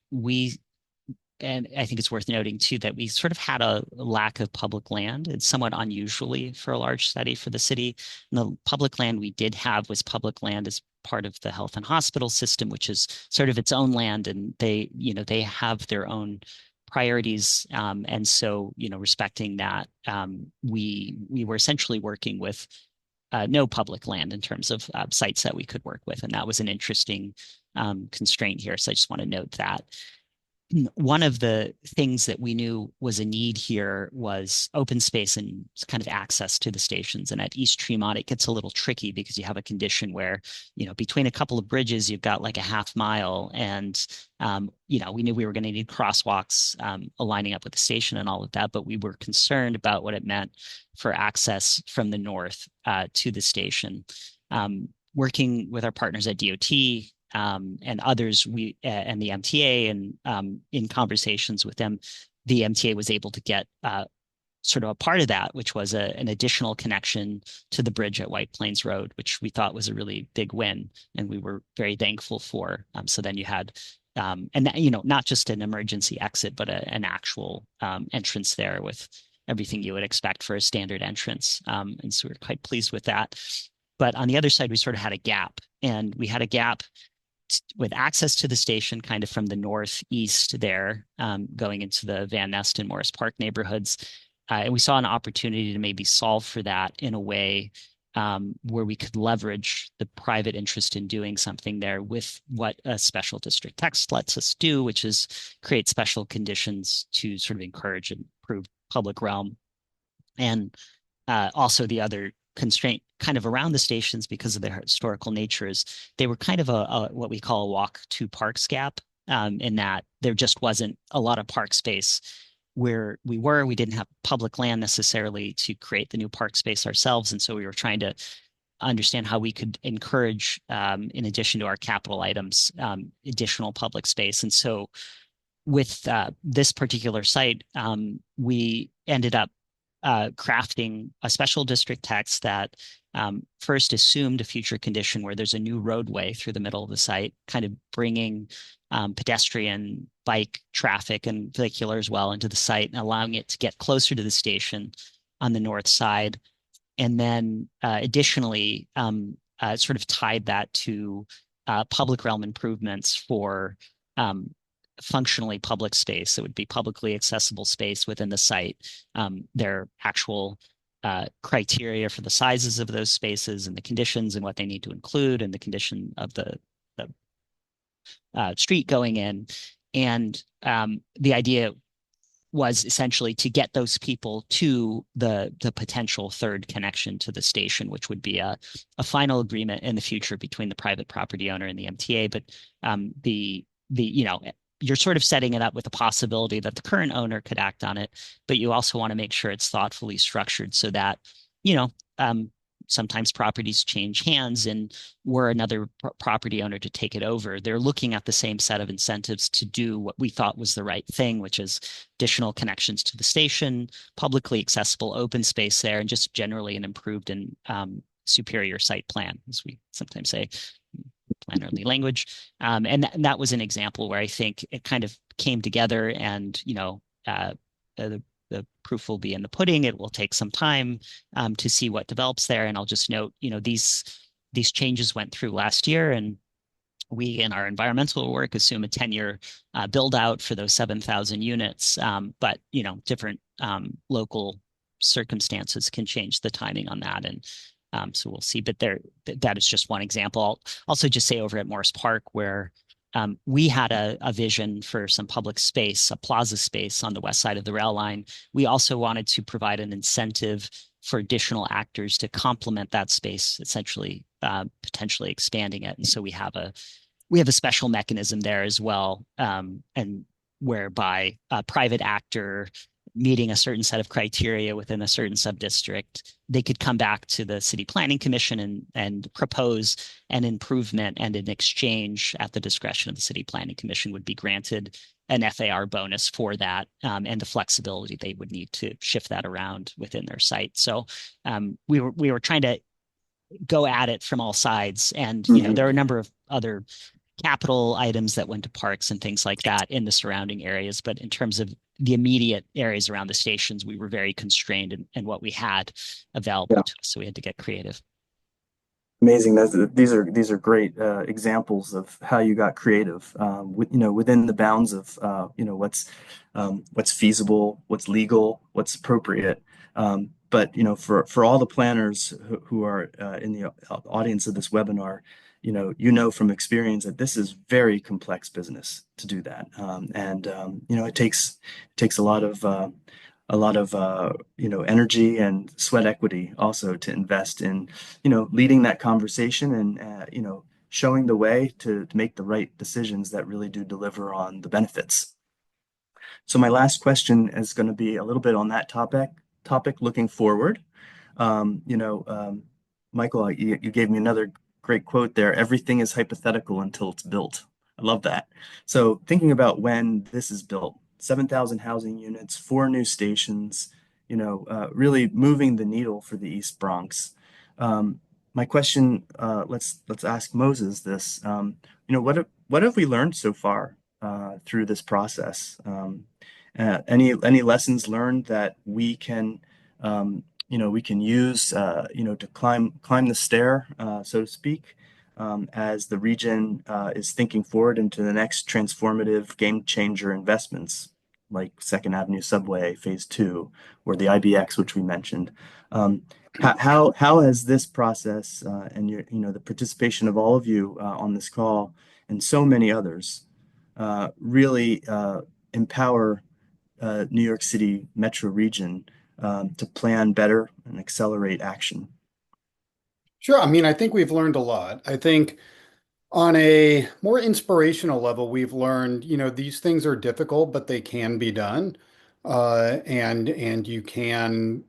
S4: I think it's worth noting too that we sort of had a lack of public land. It's somewhat unusually for a large study for the city. And the public land we did have was public land as part of the health and hospital system, which is sort of its own land, and they have their own priorities. And so, respecting that, we were essentially working with no public land in terms of sites that we could work with, and that was an interesting constraint here. So I just want to note that. One of the things that we knew was a need here was open space and kind of access to the stations. And at East Tremont, it gets a little tricky because you have a condition where, between a couple of bridges, you've got like a half mile. And, we knew we were going to need crosswalks aligning up with the station and all of that. But we were concerned about what it meant for access from the north to the station. Working with our partners at DOT, and others, and the MTA, and in conversations with them, the MTA was able to get sort of a part of that, which was an additional connection to the bridge at White Plains Road, which we thought was a really big win, and we were very thankful for. So then you had, and not just an emergency exit, but an actual entrance there with everything you would expect for a standard entrance. And so we're quite pleased with that. But on the other side, we sort of had a gap, and we had a gap with access to the station kind of from the northeast there, going into the Van Ness and Morris Park neighborhoods. And we saw an opportunity to maybe solve for that in a way where we could leverage the private interest in doing something there with what a special district text lets us do, which is create special conditions to sort of encourage and improve public realm. And also the other constraint kind of around the stations, because of their historical nature, is they were kind of a what we call a walk to parks gap, in that there just wasn't a lot of park space where we were. We didn't have public land necessarily to create the new park space ourselves. And so we were trying to understand how we could encourage, in addition to our capital items, additional public space. And so with this particular site, we ended up crafting a special district text that first assumed a future condition where there's a new roadway through the middle of the site, kind of bringing pedestrian, bike traffic and vehicular as well into the site and allowing it to get closer to the station on the north side. And then additionally, sort of tied that to public realm improvements for functionally public space. It would be publicly accessible space within the site. Their actual criteria for the sizes of those spaces and the conditions and what they need to include, and the condition of the street going in. And the idea was essentially to get those people to the potential third connection to the station, which would be a final agreement in the future between the private property owner and the MTA. But you're sort of setting it up with the possibility that the current owner could act on it, but you also want to make sure it's thoughtfully structured so that, sometimes properties change hands, and were another property owner to take it over, they're looking at the same set of incentives to do what we thought was the right thing, which is additional connections to the station, publicly accessible open space there, and just generally an improved and superior site plan, as we sometimes say, planner-only language. And that was an example where I think it kind of came together, and the proof will be in the pudding. It will take some time to see what develops there. And I'll just note, these changes went through last year, and we in our environmental work assume a 10-year build out for those 7,000 units. But different local circumstances can change the timing on that. And So we'll see. But that is just one example. I'll also just say over at Morris Park, where we had a vision for some public space, a plaza space on the west side of the rail line. We also wanted to provide an incentive for additional actors to complement that space, essentially potentially expanding it. And so we have a special mechanism there as well, and whereby a private actor meeting a certain set of criteria within a certain subdistrict, they could come back to the city planning commission and propose an improvement, and in exchange, at the discretion of the city planning commission, would be granted an FAR bonus for that, and the flexibility they would need to shift that around within their site. So we were trying to go at it from all sides, and there are a number of other capital items that went to parks and things like that in the surrounding areas. But in terms of the immediate areas around the stations, we were very constrained in what we had available to us. So we had to get creative.
S2: Amazing. These are great examples of how you got creative, within the bounds of what's feasible, what's legal, what's appropriate. But for all the planners who are in the audience of this webinar, from experience that this is very complex business to do that, and it takes a lot of energy and sweat equity also to invest in leading that conversation and showing the way to make the right decisions that really do deliver on the benefits. So my last question is going to be a little bit on that topic looking forward. Michael, you gave me another great quote there. Everything is hypothetical until it's built. I love that. So thinking about when this is built, 7,000 housing units, 4 new stations, really moving the needle for the East Bronx. My question, let's ask Moses this. What have we learned so far through this process? Any lessons learned that we can use to climb the stair, so to speak, as the region is thinking forward into the next transformative game changer investments like Second Avenue Subway Phase 2 or the IBX, which we mentioned. How has this process and the participation of all of you on this call and so many others really empower New York City metro region to plan better and accelerate action?
S6: Sure. I mean, I think we've learned a lot. I think on a more inspirational level, we've learned, these things are difficult, but they can be done. And you can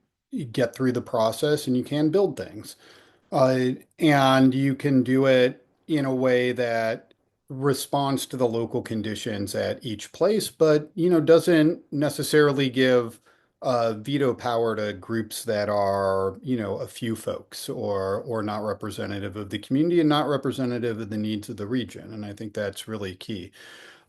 S6: get through the process and you can build things. And you can do it in a way that responds to the local conditions at each place, but doesn't necessarily give veto power to groups that are a few folks or not representative of the community and not representative of the needs of the region. And I think that's really key.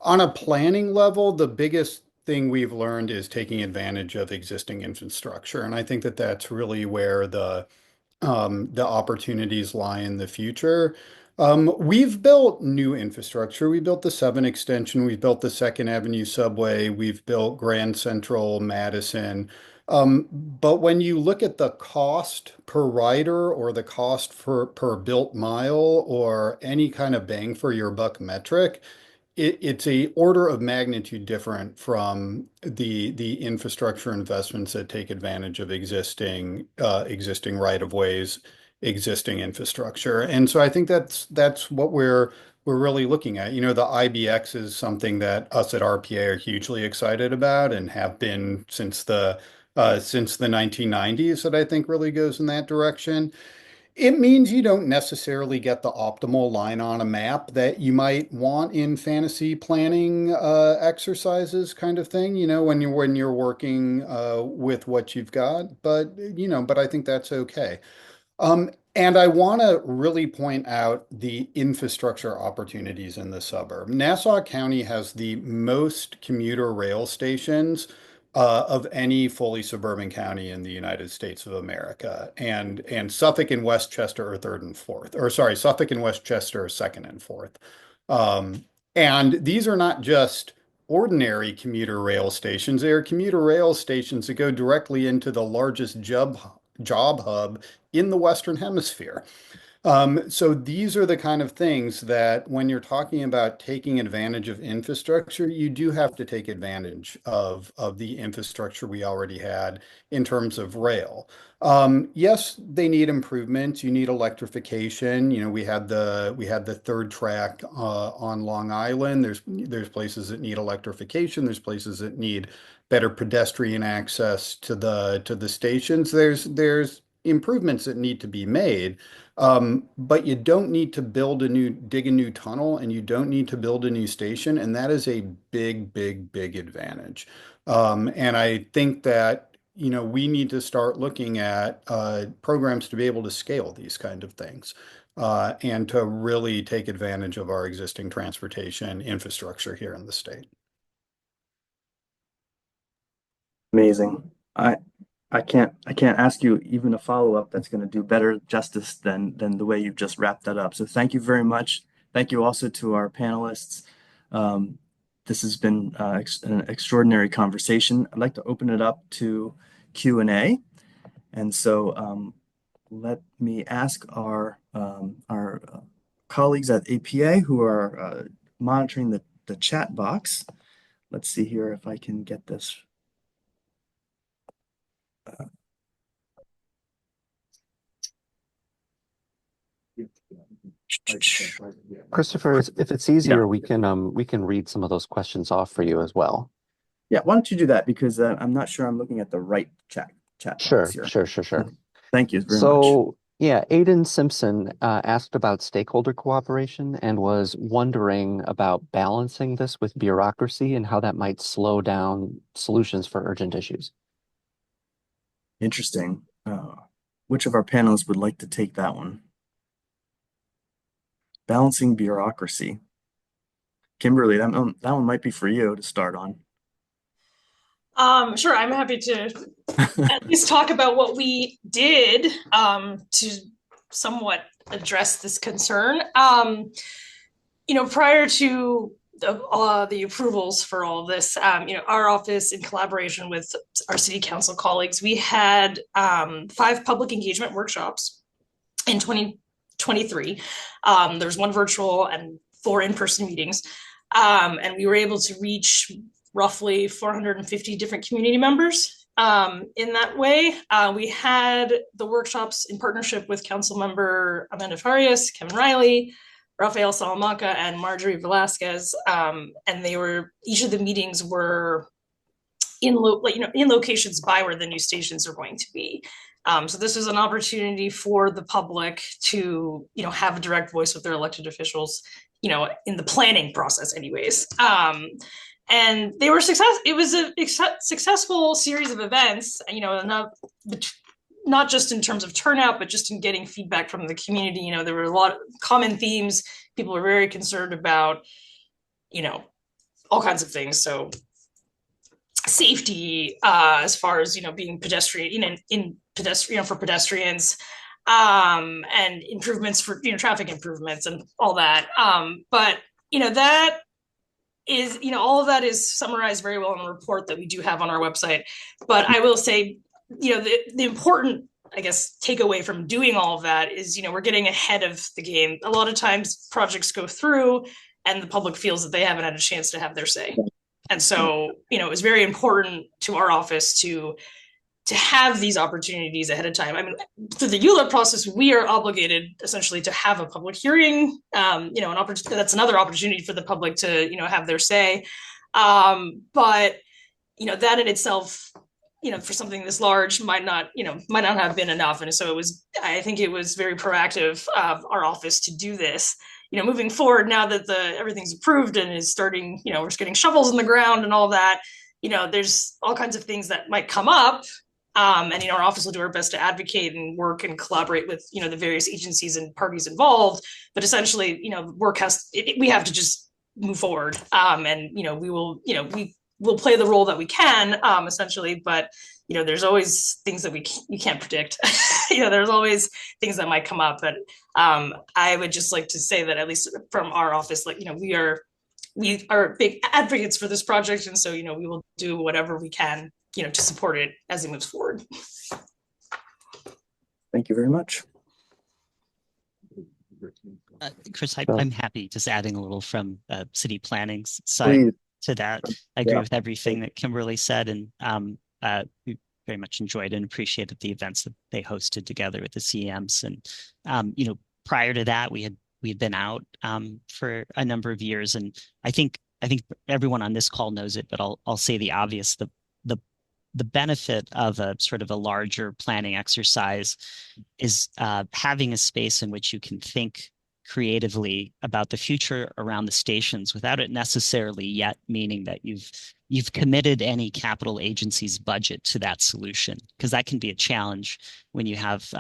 S6: On a planning level, the biggest thing we've learned is taking advantage of existing infrastructure, and I think that that's really where the opportunities lie in the future. We've built new infrastructure. We built the 7 extension. We've built the Second Avenue subway. We've built Grand Central Madison. But when you look at the cost per rider or the cost per built mile or any kind of bang for your buck metric, it's a order of magnitude different from the infrastructure investments that take advantage of existing right of ways, existing infrastructure. And so I think that's what we're really looking at. The IBX is something that us at RPA are hugely excited about and have been since the 1990s, that I think really goes in that direction. It means you don't necessarily get the optimal line on a map that you might want in fantasy planning exercises, kind of thing, when you're working with what you've got. But I think that's okay. And I want to really point out the infrastructure opportunities in the suburb. Nassau County has the most commuter rail stations of any fully suburban county in the United States of America. And Suffolk and Westchester are third and fourth. Or sorry, Suffolk and Westchester are second and fourth. And these are not just ordinary commuter rail stations. They are commuter rail stations that go directly into the largest job hub in the Western Hemisphere. So these are the kind of things that when you're talking about taking advantage of infrastructure, you do have to take advantage of the infrastructure we already had in terms of rail. Yes, they need improvements. You need electrification. You know, we had the third track on Long Island. There's places that need electrification. There's places that need better pedestrian access to the stations. There's improvements that need to be made. But you don't need to dig a new tunnel, and you don't need to build a new station. And that is a big, big, big advantage. And I think that, you know, we need to start looking at programs to be able to scale these kind of things and to really take advantage of our existing transportation infrastructure here in the state.
S2: Amazing. I can't ask you even a follow-up that's going to do better justice than the way you've just wrapped that up. So thank you very much. Thank you also to our panelists. This has been an extraordinary conversation. I'd like to open it up to Q&A. And so let me ask our colleagues at APA who are monitoring the chat box. Let's see here if I can get this.
S7: Christopher, if it's easier, we can read some of those questions off for you as well.
S2: Yeah, why don't you do that, because I'm not sure I'm looking at the right chat
S7: Sure,
S2: box here.
S7: sure.
S2: Thank you very much.
S7: So yeah, Aiden Simpson asked about stakeholder cooperation and was wondering about balancing this with bureaucracy and how that might slow down solutions for urgent issues.
S2: Interesting. Which of our panelists would like to take that one? Balancing bureaucracy. Kimberly, that one might be for you to start on.
S3: Sure, I'm happy to at least talk about what we did to somewhat address this concern. You know, prior to the approvals for all of this, you know, our office, in collaboration with our city council colleagues, we had 5 public engagement workshops in 2023. There's 1 virtual and 4 in-person meetings. And we were able to reach roughly 450 different community members in that way. We had the workshops in partnership with Councilmember Amanda Farias, Kevin Riley, Rafael Salamanca, and Marjorie Velasquez. And each of the meetings were in locations by where the new stations are going to be. So this was an opportunity for the public to, you know, have a direct voice with their elected officials, you know, in the planning process anyways. And they were it was a successful series of events, you know, not just in terms of turnout, but just in getting feedback from the community. You know, there were a lot of common themes. People were very concerned about, you know, all kinds of things. So safety, as far as, you know, being pedestrian, for pedestrians, and improvements for, you know, traffic improvements and all that. But, you know, that is, you know, all of that is summarized very well in the report that we do have on our website. But I will say, you know, the important, I guess, takeaway from doing all of that is, you know, we're getting ahead of the game. A lot of times projects go through and the public feels that they haven't had a chance to have their say. And so, you know, it was very important to our office to have these opportunities ahead of time. I mean, through the ULEP process, we are obligated essentially to have a public hearing, you know, that's another opportunity for the public to, you know, have their say. But, you know, that in itself, you know, for something this large might not have been enough. And so I think it was very proactive of our office to do this. You know, moving forward, now that everything's approved and is starting, you know, we're just getting shovels in the ground and all that, you know, there's all kinds of things that might come up. And, you know, our office will do our best to advocate and work and collaborate with, you know, the various agencies and parties involved. But essentially, you know, we have to just move forward. And, you know, we will play the role that we can, essentially. But, you know, there's always things that you can't predict. You know, there's always things that might come up. But I would just like to say that, at least from our office, like, you know, we are big advocates for this project. And so, you know, we will do whatever we can, you know, to support it as it moves forward.
S2: Thank you very much.
S4: Chris,
S7: So,
S4: I'm happy just adding a little from city planning's side
S2: Please.
S4: to that. I agree
S2: Yeah.
S4: with everything that Kimberly said, and we very much enjoyed and appreciated the events that they hosted together with the CEMs. And prior to that, we had been out for a number of years, and I think everyone on this call knows it, but I'll say the obvious: the the benefit of a sort of a larger planning exercise is having a space in which you can think creatively about the future around the stations without it necessarily yet meaning that you've committed any capital agency's budget to that solution, because that can be a challenge when you have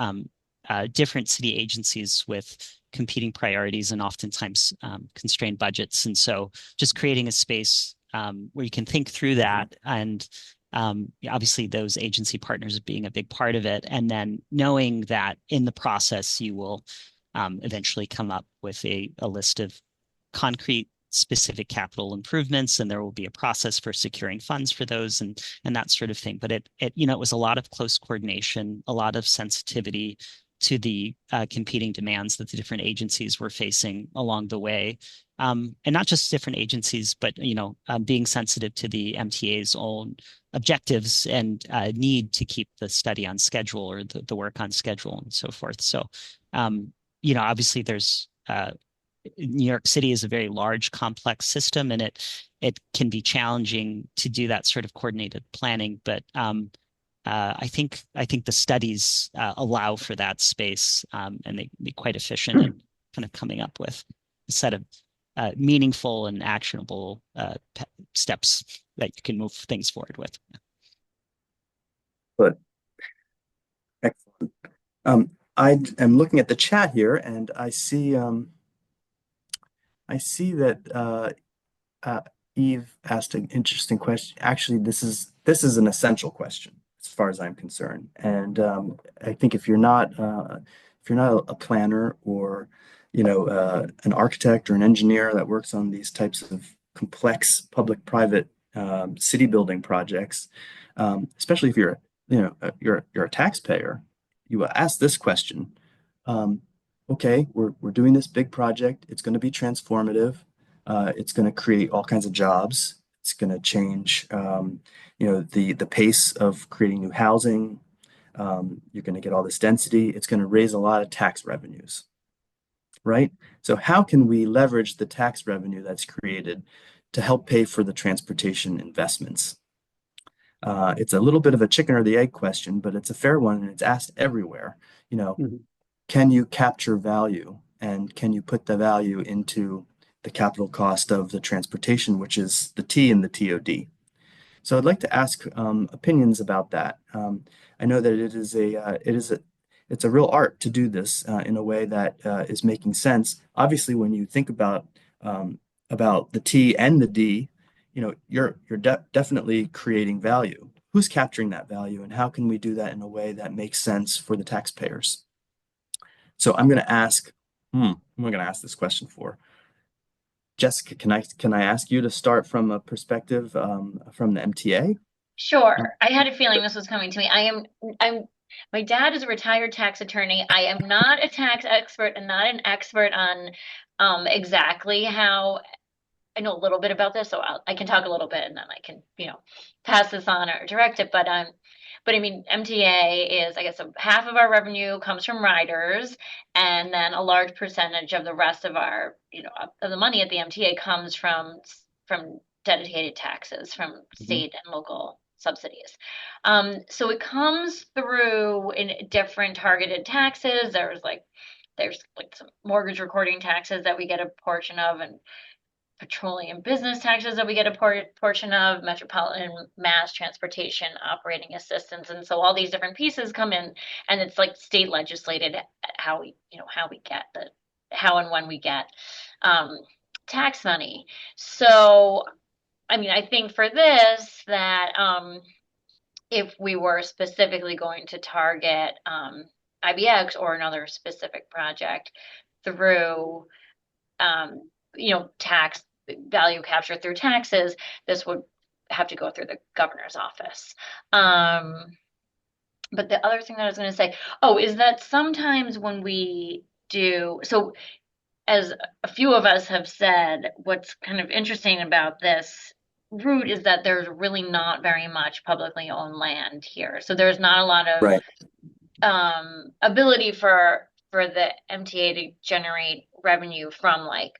S4: different city agencies with competing priorities and oftentimes constrained budgets. And so just creating a space where you can think through that, and obviously those agency partners being a big part of it, and then knowing that in the process you will eventually come up with a list of concrete specific capital improvements, and there will be a process for securing funds for those and that sort of thing. But it was a lot of close coordination, a lot of sensitivity to the competing demands that the different agencies were facing along the way. And not just different agencies, but being sensitive to the MTA's own objectives and need to keep the study on schedule, or the work on schedule, and so forth. So, obviously there's New York City is a very large, complex system, and it can be challenging to do that sort of coordinated planning. But I think the studies allow for that space, and they be quite efficient in kind of coming up with a set of meaningful and actionable steps that you can move things forward with.
S2: But excellent. I am looking at the chat here, and I see that Eve asked an interesting question. Actually, this is an essential question as far as I'm concerned. And I think if you're not a planner, or an architect or an engineer that works on these types of complex public-private city building projects, especially if you're a taxpayer, you will ask this question. Okay, we're doing this big project. It's going to be transformative. It's going to create all kinds of jobs. It's going to change, the pace of creating new housing. You're going to get all this density. It's going to raise a lot of tax revenues, right? So how can we leverage the tax revenue that's created to help pay for the transportation investments? It's a little bit of a chicken or the egg question, but it's a fair one, and it's asked everywhere. Can you capture value, and can you put the value into the capital cost of the transportation, which is the T in the TOD? So I'd like to ask opinions about that. I know that it's a real art to do this in a way that is making sense. Obviously, when you think about the T and the D, you're definitely creating value. Who's capturing that value, and how can we do that in a way that makes sense for the taxpayers? So I'm going to ask, who am I going to ask this question for? Jessica, can I ask you to start from a perspective from the MTA?
S5: Sure. I had a feeling this was coming to me. My dad is a retired tax attorney. I am not a tax expert and not an expert on exactly how. I know a little bit about this, so I can talk a little bit, and then I can, pass this on or direct it. But I mean, MTA is, I guess, half of our revenue comes from riders, and then a large percentage of the rest of our, of the money at the MTA comes from dedicated taxes from state and local subsidies. So it comes through in different targeted taxes. There's like some mortgage recording taxes that we get a portion of, and petroleum business taxes that we get a portion of, metropolitan mass transportation operating assistance. And so all these different pieces come in, and it's like state legislated how we get how and when we get tax money. So, I mean, I think for this, that if we were specifically going to target IBX or another specific project through tax value capture through taxes, this would have to go through the governor's office. But the other thing that I was going to say, is that sometimes when we do, so as a few of us have said, what's kind of interesting about this route is that there's really not very much publicly owned land here. So there's not a lot of
S2: Right.
S5: ability for the MTA to generate revenue from like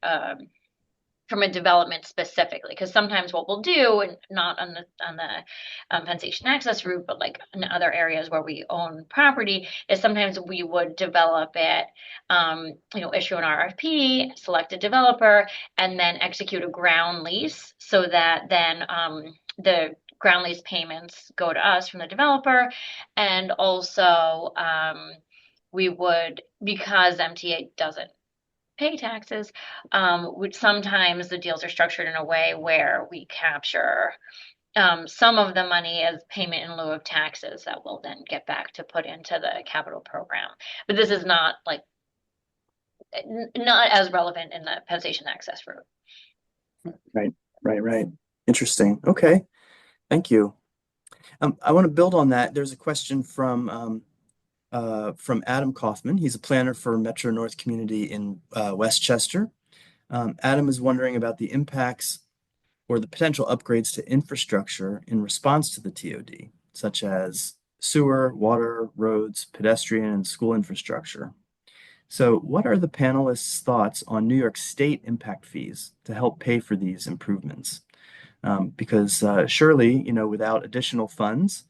S5: from a development specifically, because sometimes what we'll do, and not on the Penn Station Access route, but like in other areas where we own property, is sometimes we would develop it, issue an RFP, select a developer, and then execute a ground lease, so that then the ground lease payments go to us from the developer, and also we would, because MTA doesn't pay taxes, which sometimes the deals are structured in a way where we capture some of the money as payment in lieu of taxes that will then get back to put into the capital program. But this is not as relevant in the Penn Station Access route.
S2: Right. Interesting. Okay. Thank you. I want to build on that. There's a question from Adam Kaufman. He's a planner for Metro North Community in Westchester. Adam is wondering about the impacts or the potential upgrades to infrastructure in response to the TOD, such as sewer, water, roads, pedestrian, and school infrastructure. So what are the panelists' thoughts on New York State impact fees to help pay for these improvements? Because surely, without additional funds,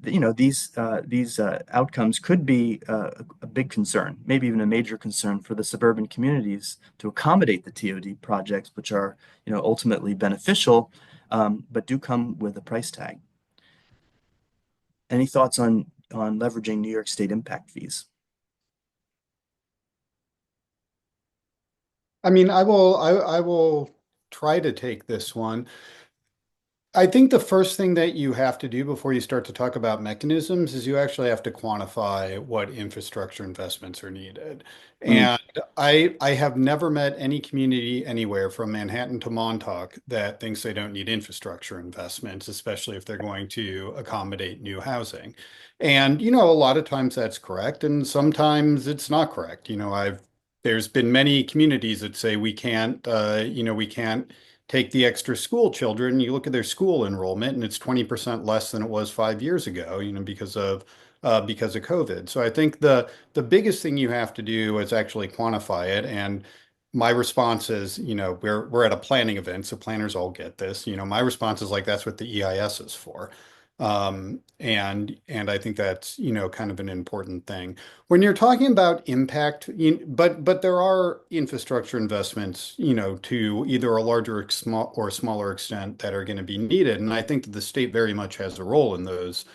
S2: these outcomes could be a big concern, maybe even a major concern for the suburban communities to accommodate the TOD projects, which are, ultimately beneficial, but do come with a price tag. Any thoughts on leveraging New York State impact fees?
S6: I mean, I will try to take this one. I think the first thing that you have to do before you start to talk about mechanisms is you actually have to quantify what infrastructure investments are needed.
S2: Mm,
S6: And I have never met any community anywhere from Manhattan to Montauk that thinks they don't need infrastructure investments, especially if they're going to accommodate new housing. And, a lot of times that's correct, and sometimes it's not correct. There's been many communities that say we can't take the extra school children, you look at their school enrollment and it's 20% less than it was 5 years ago, because of COVID. So I think the biggest thing you have to do is actually quantify it. And my response is, we're at a planning event, so planners all get this. My response is like that's what the EIS is for. And I think that's, kind of an important thing. When you're talking about impact, but there are infrastructure investments, to either a larger or smaller extent that are going to be needed. And I think that the state very much has a role in those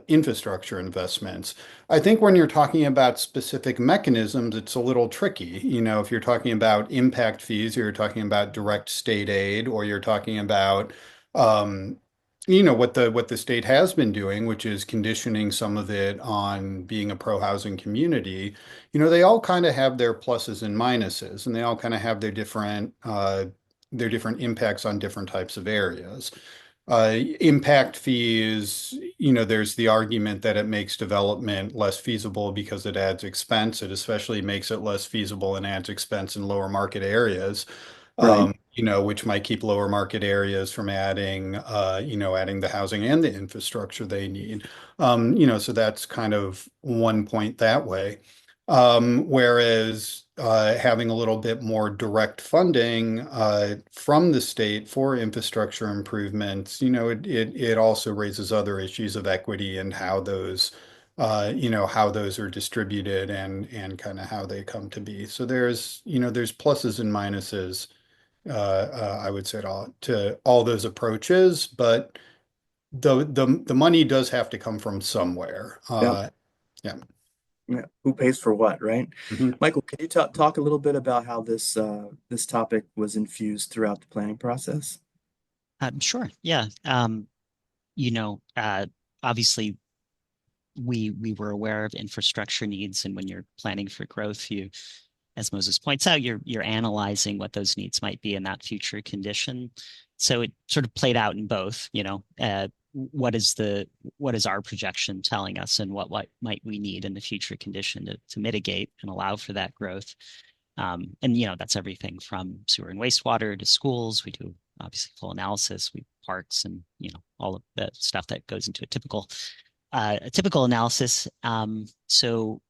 S6: infrastructure investments. I think when you're talking about specific mechanisms, it's a little tricky. If you're talking about impact fees, you're talking about direct state aid, or you're talking about what the state has been doing, which is conditioning some of it on being a pro-housing community. They all kind of have their pluses and minuses, and they all kind of have their different impacts on different types of areas. Impact fees, there's the argument that it makes development less feasible because it adds expense. It especially makes it less feasible and adds expense in lower market areas,
S2: right.
S6: which might keep lower market areas from adding the housing and the infrastructure they need. So that's kind of one point that way. Whereas having a little bit more direct funding from the state for infrastructure improvements, it also raises other issues of equity and how those are distributed and kind of how they come to be. So there's pluses and minuses, I would say to all those approaches, but the money does have to come from somewhere.
S2: Yeah.
S6: Yeah.
S2: Yeah. Who pays for what, right?
S6: Mhm.
S2: Michael, could you talk a little bit about how this topic was infused throughout the planning process?
S4: Sure. Yeah. You know, uh, Obviously we were aware of infrastructure needs, and when you're planning for growth, as Moses points out, you're analyzing what those needs might be in that future condition. So it sort of played out in both. what is our projection telling us, and what might we need in the future condition to mitigate and allow for that growth. And that's everything from sewer and wastewater to schools. We do obviously full analysis, we parks, and all of the stuff that goes into a typical analysis. So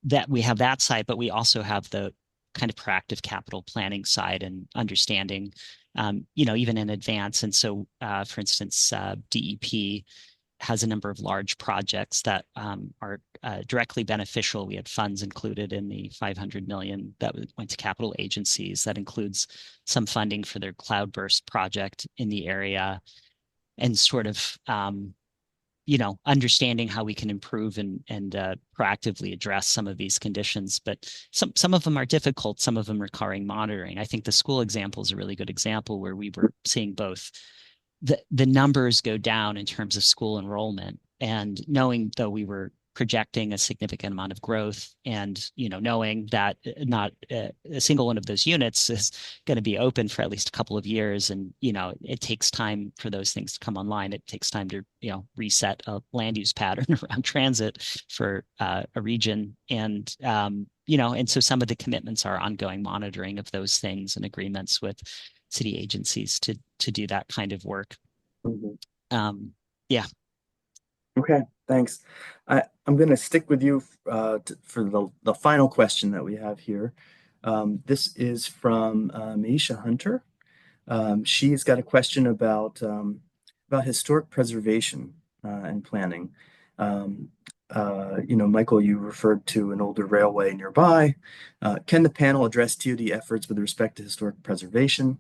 S4: that we have that side, but we also have the kind of proactive capital planning side and understanding, even in advance. And so, for instance, DEP has a number of large projects that are directly beneficial. We had funds included in the 500 million that went to capital agencies. That includes some funding for their cloudburst project in the area, and sort of understanding how we can improve and proactively address some of these conditions. But some of them are difficult, some of them requiring monitoring. I think the school example is a really good example, where we were seeing both the numbers go down in terms of school enrollment, and knowing, though, we were projecting a significant amount of growth, and knowing that not a single one of those units is going to be open for at least a couple of years, and it takes time for those things to come online. It takes time to reset a land use pattern around transit for a region, and and so some of the commitments are ongoing monitoring of those things and agreements with city agencies to do that kind of work. Yeah.
S2: Okay, thanks. I'm going to stick with you for the final question that we have here. This is from Maisha Hunter. She's got a question about historic preservation and planning. Michael, you referred to an older railway nearby. Can the panel address TOD efforts with respect to historic preservation?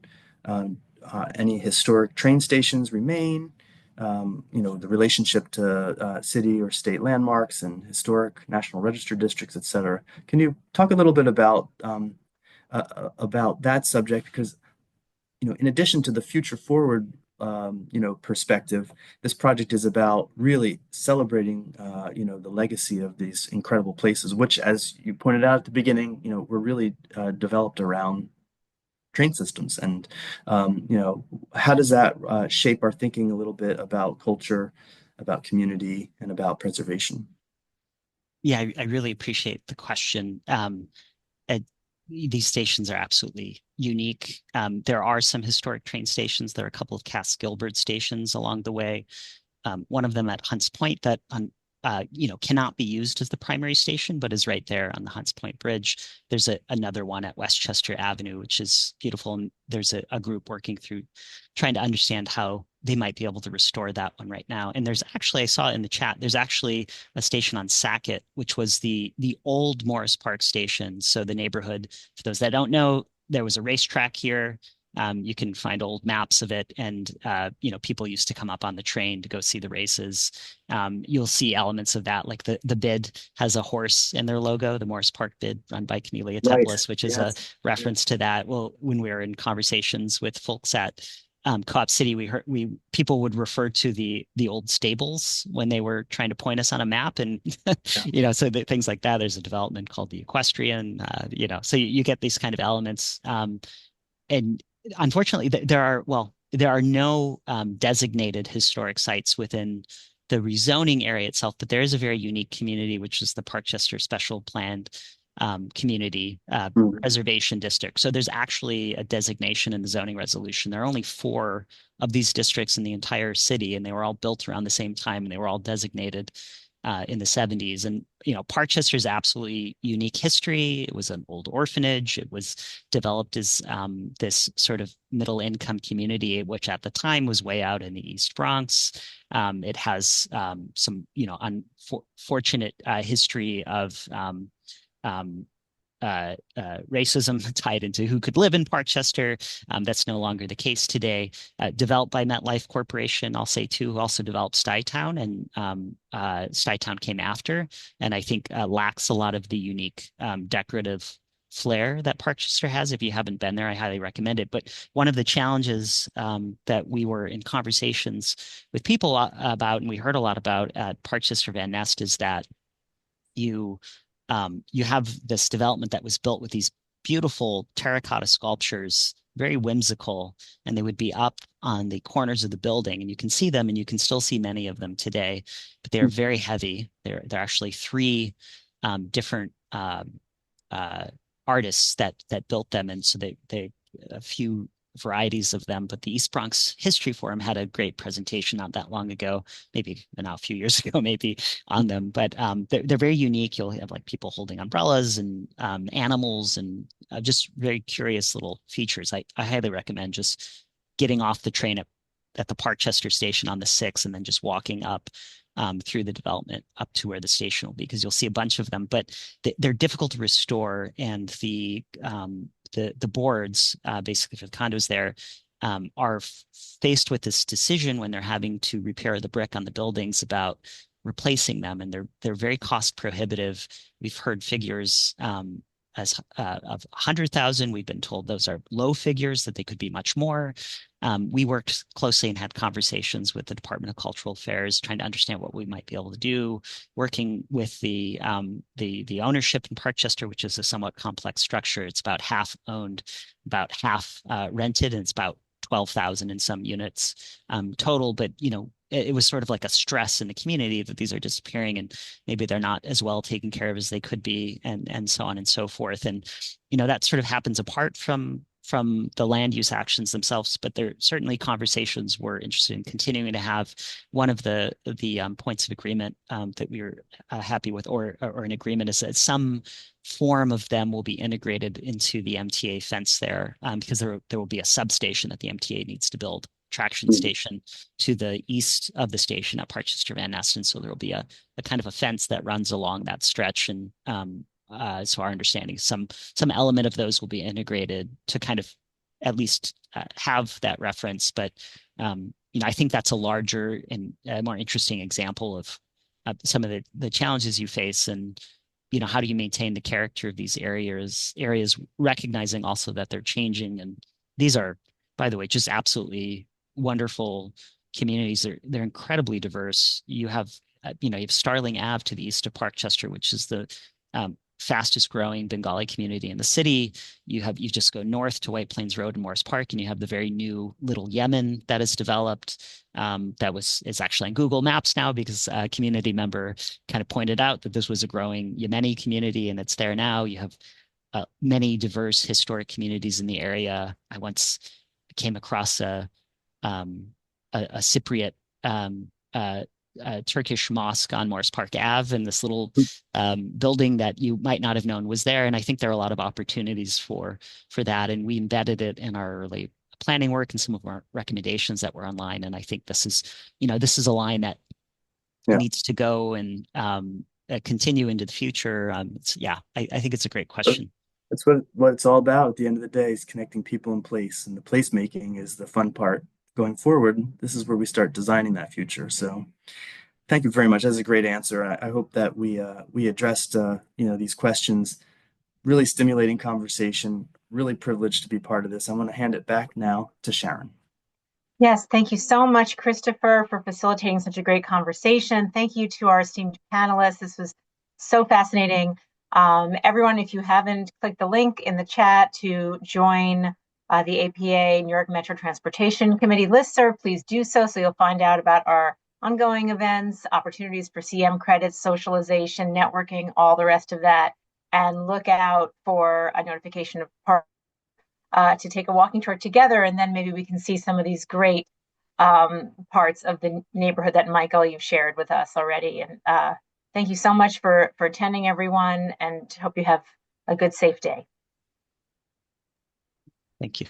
S2: Any historic train stations remain? The relationship to city or state landmarks and historic National Register districts, et cetera. Can you talk a little bit about that subject? Because, in addition to the future forward, perspective, this project is about really celebrating, the legacy of these incredible places, which, as you pointed out at the beginning, were really developed around train systems. And how does that shape our thinking a little bit about culture, about community, and about preservation?
S4: Yeah, I really appreciate the question. These stations are absolutely unique. There are some historic train stations. There are a couple of Cass Gilbert stations along the way. One of them at Hunts Point that cannot be used as the primary station, but is right there on the Hunts Point Bridge. There's another one at Westchester Avenue, which is beautiful. And there's a group working through trying to understand how they might be able to restore that one right now. And there's actually, I saw in the chat, there's actually a station on Sackett, which was the old Morris Park station. So the neighborhood, for those that don't know, there was a racetrack here. You can find old maps of it, and people used to come up on the train to go see the races. You'll see elements of that, like the bid has a horse in their logo, the Morris Park bid run by Cornelia Teplis, which is a reference to that. Well, when we were in conversations with folks at Co-op City, people would refer to the old stables when they were trying to point us on a map, and so things like that. There's a development called the Equestrian, so you get these kind of elements, and unfortunately, there are no designated historic sites within the rezoning area itself, but there is a very unique community, which is the Parkchester Special Planned Community Preservation District. So there's actually a designation in the zoning resolution. There are only 4 of these districts in the entire city, and they were all built around the same time, and they were all designated in the 70s. And, Parkchester's absolutely unique history. It was an old orphanage. It was developed as this sort of middle income community, which at the time was way out in the East Bronx. It has some, unfortunate history of racism tied into who could live in Parkchester. That's no longer the case today. Developed by MetLife Corporation, I'll say too, who also developed Stuytown, and Stuytown came after, and I think lacks a lot of the unique decorative flair that Parkchester has. If you haven't been there, I highly recommend it. But one of the challenges that we were in conversations with people about, and we heard a lot about at Parkchester Van Nest, is that you have this development that was built with these beautiful terracotta sculptures very whimsical, and they would be up on the corners of the building, and you can see them, and you can still see many of them today, but they're very heavy. They're actually three different artists that built them, and so they a few varieties of them. But the East Bronx History Forum had a great presentation not that long ago, maybe now a few years ago, maybe on them. But they're very unique. You'll have like people holding umbrellas and animals and just very curious little features. I highly recommend just getting off the train at the Parkchester station on the 6 and then just walking up through the development up to where the station will be, because you'll see a bunch of them, but they're difficult to restore. And the boards, basically for the condos there, are faced with this decision when they're having to repair the brick on the buildings about replacing them, and they're very cost prohibitive. We've heard figures as of 100,000. We've been told those are low figures, that they could be much more. We worked closely and had conversations with the Department of Cultural Affairs, trying to understand what we might be able to do, working with the ownership in Parkchester, which is a somewhat complex structure. It's about half owned, about half rented, and it's about 12,000 in some units total. But it was sort of like a stress in the community that these are disappearing, and maybe they're not as well taken care of as they could be, and so on and so forth. And that sort of happens apart from the land use actions themselves, but there certainly conversations we're interested in continuing to have. One of the points of agreement that we were happy with, or an agreement, is that some form of them will be integrated into the MTA fence there, because there will be a substation that the MTA needs to build, traction station to the east of the station at Parkchester Van Ness, and so there will be a kind of a fence that runs along that stretch. And so our understanding, some element of those will be integrated to kind of at least have that reference. But I think that's a larger and more interesting example of some of the challenges you face, and how do you maintain the character of these areas, recognizing also that they're changing. And these are, by the way, just absolutely wonderful communities. They're incredibly diverse. You have Starling Ave to the east of Parkchester, which is the fastest growing Bengali community in the city. You just go north to White Plains Road and Morris Park, and you have the very new Little Yemen that is developed. It's actually on Google Maps now, because a community member kind of pointed out that this was a growing Yemeni community, and it's there now. You have many diverse historic communities in the area. I once came across a Cypriot Turkish mosque on Morris Park Ave, and this little building that you might not have known was there. And I think there are a lot of opportunities for that. And we embedded it in our early planning work and some of our recommendations that were online. And I think this is a line that needs to go and continue into the future. I think it's a great question.
S2: That's what it's all about at the end of the day, is connecting people in place, and the placemaking is the fun part. Going forward, this is where we start designing that future. So thank you very much. That's a great answer. I hope that we addressed these questions. Really stimulating conversation. Really privileged to be part of this. I'm going to hand it back now to Sharon.
S1: Yes, thank you so much, Christopher, for facilitating such a great conversation. Thank you to our esteemed panelists. This was so fascinating. Everyone, if you haven't clicked the link in the chat to join the APA New York Metro Transportation Committee listserv, please do so you'll find out about our ongoing events, opportunities for CM credits, socialization, networking, all the rest of that. And look out for a notification of to take a walking tour together, and then maybe we can see some of these great parts of the neighborhood that, Michael, you've shared with us already. And thank you so much for attending, everyone, and hope you have a good, safe day.
S4: Thank you.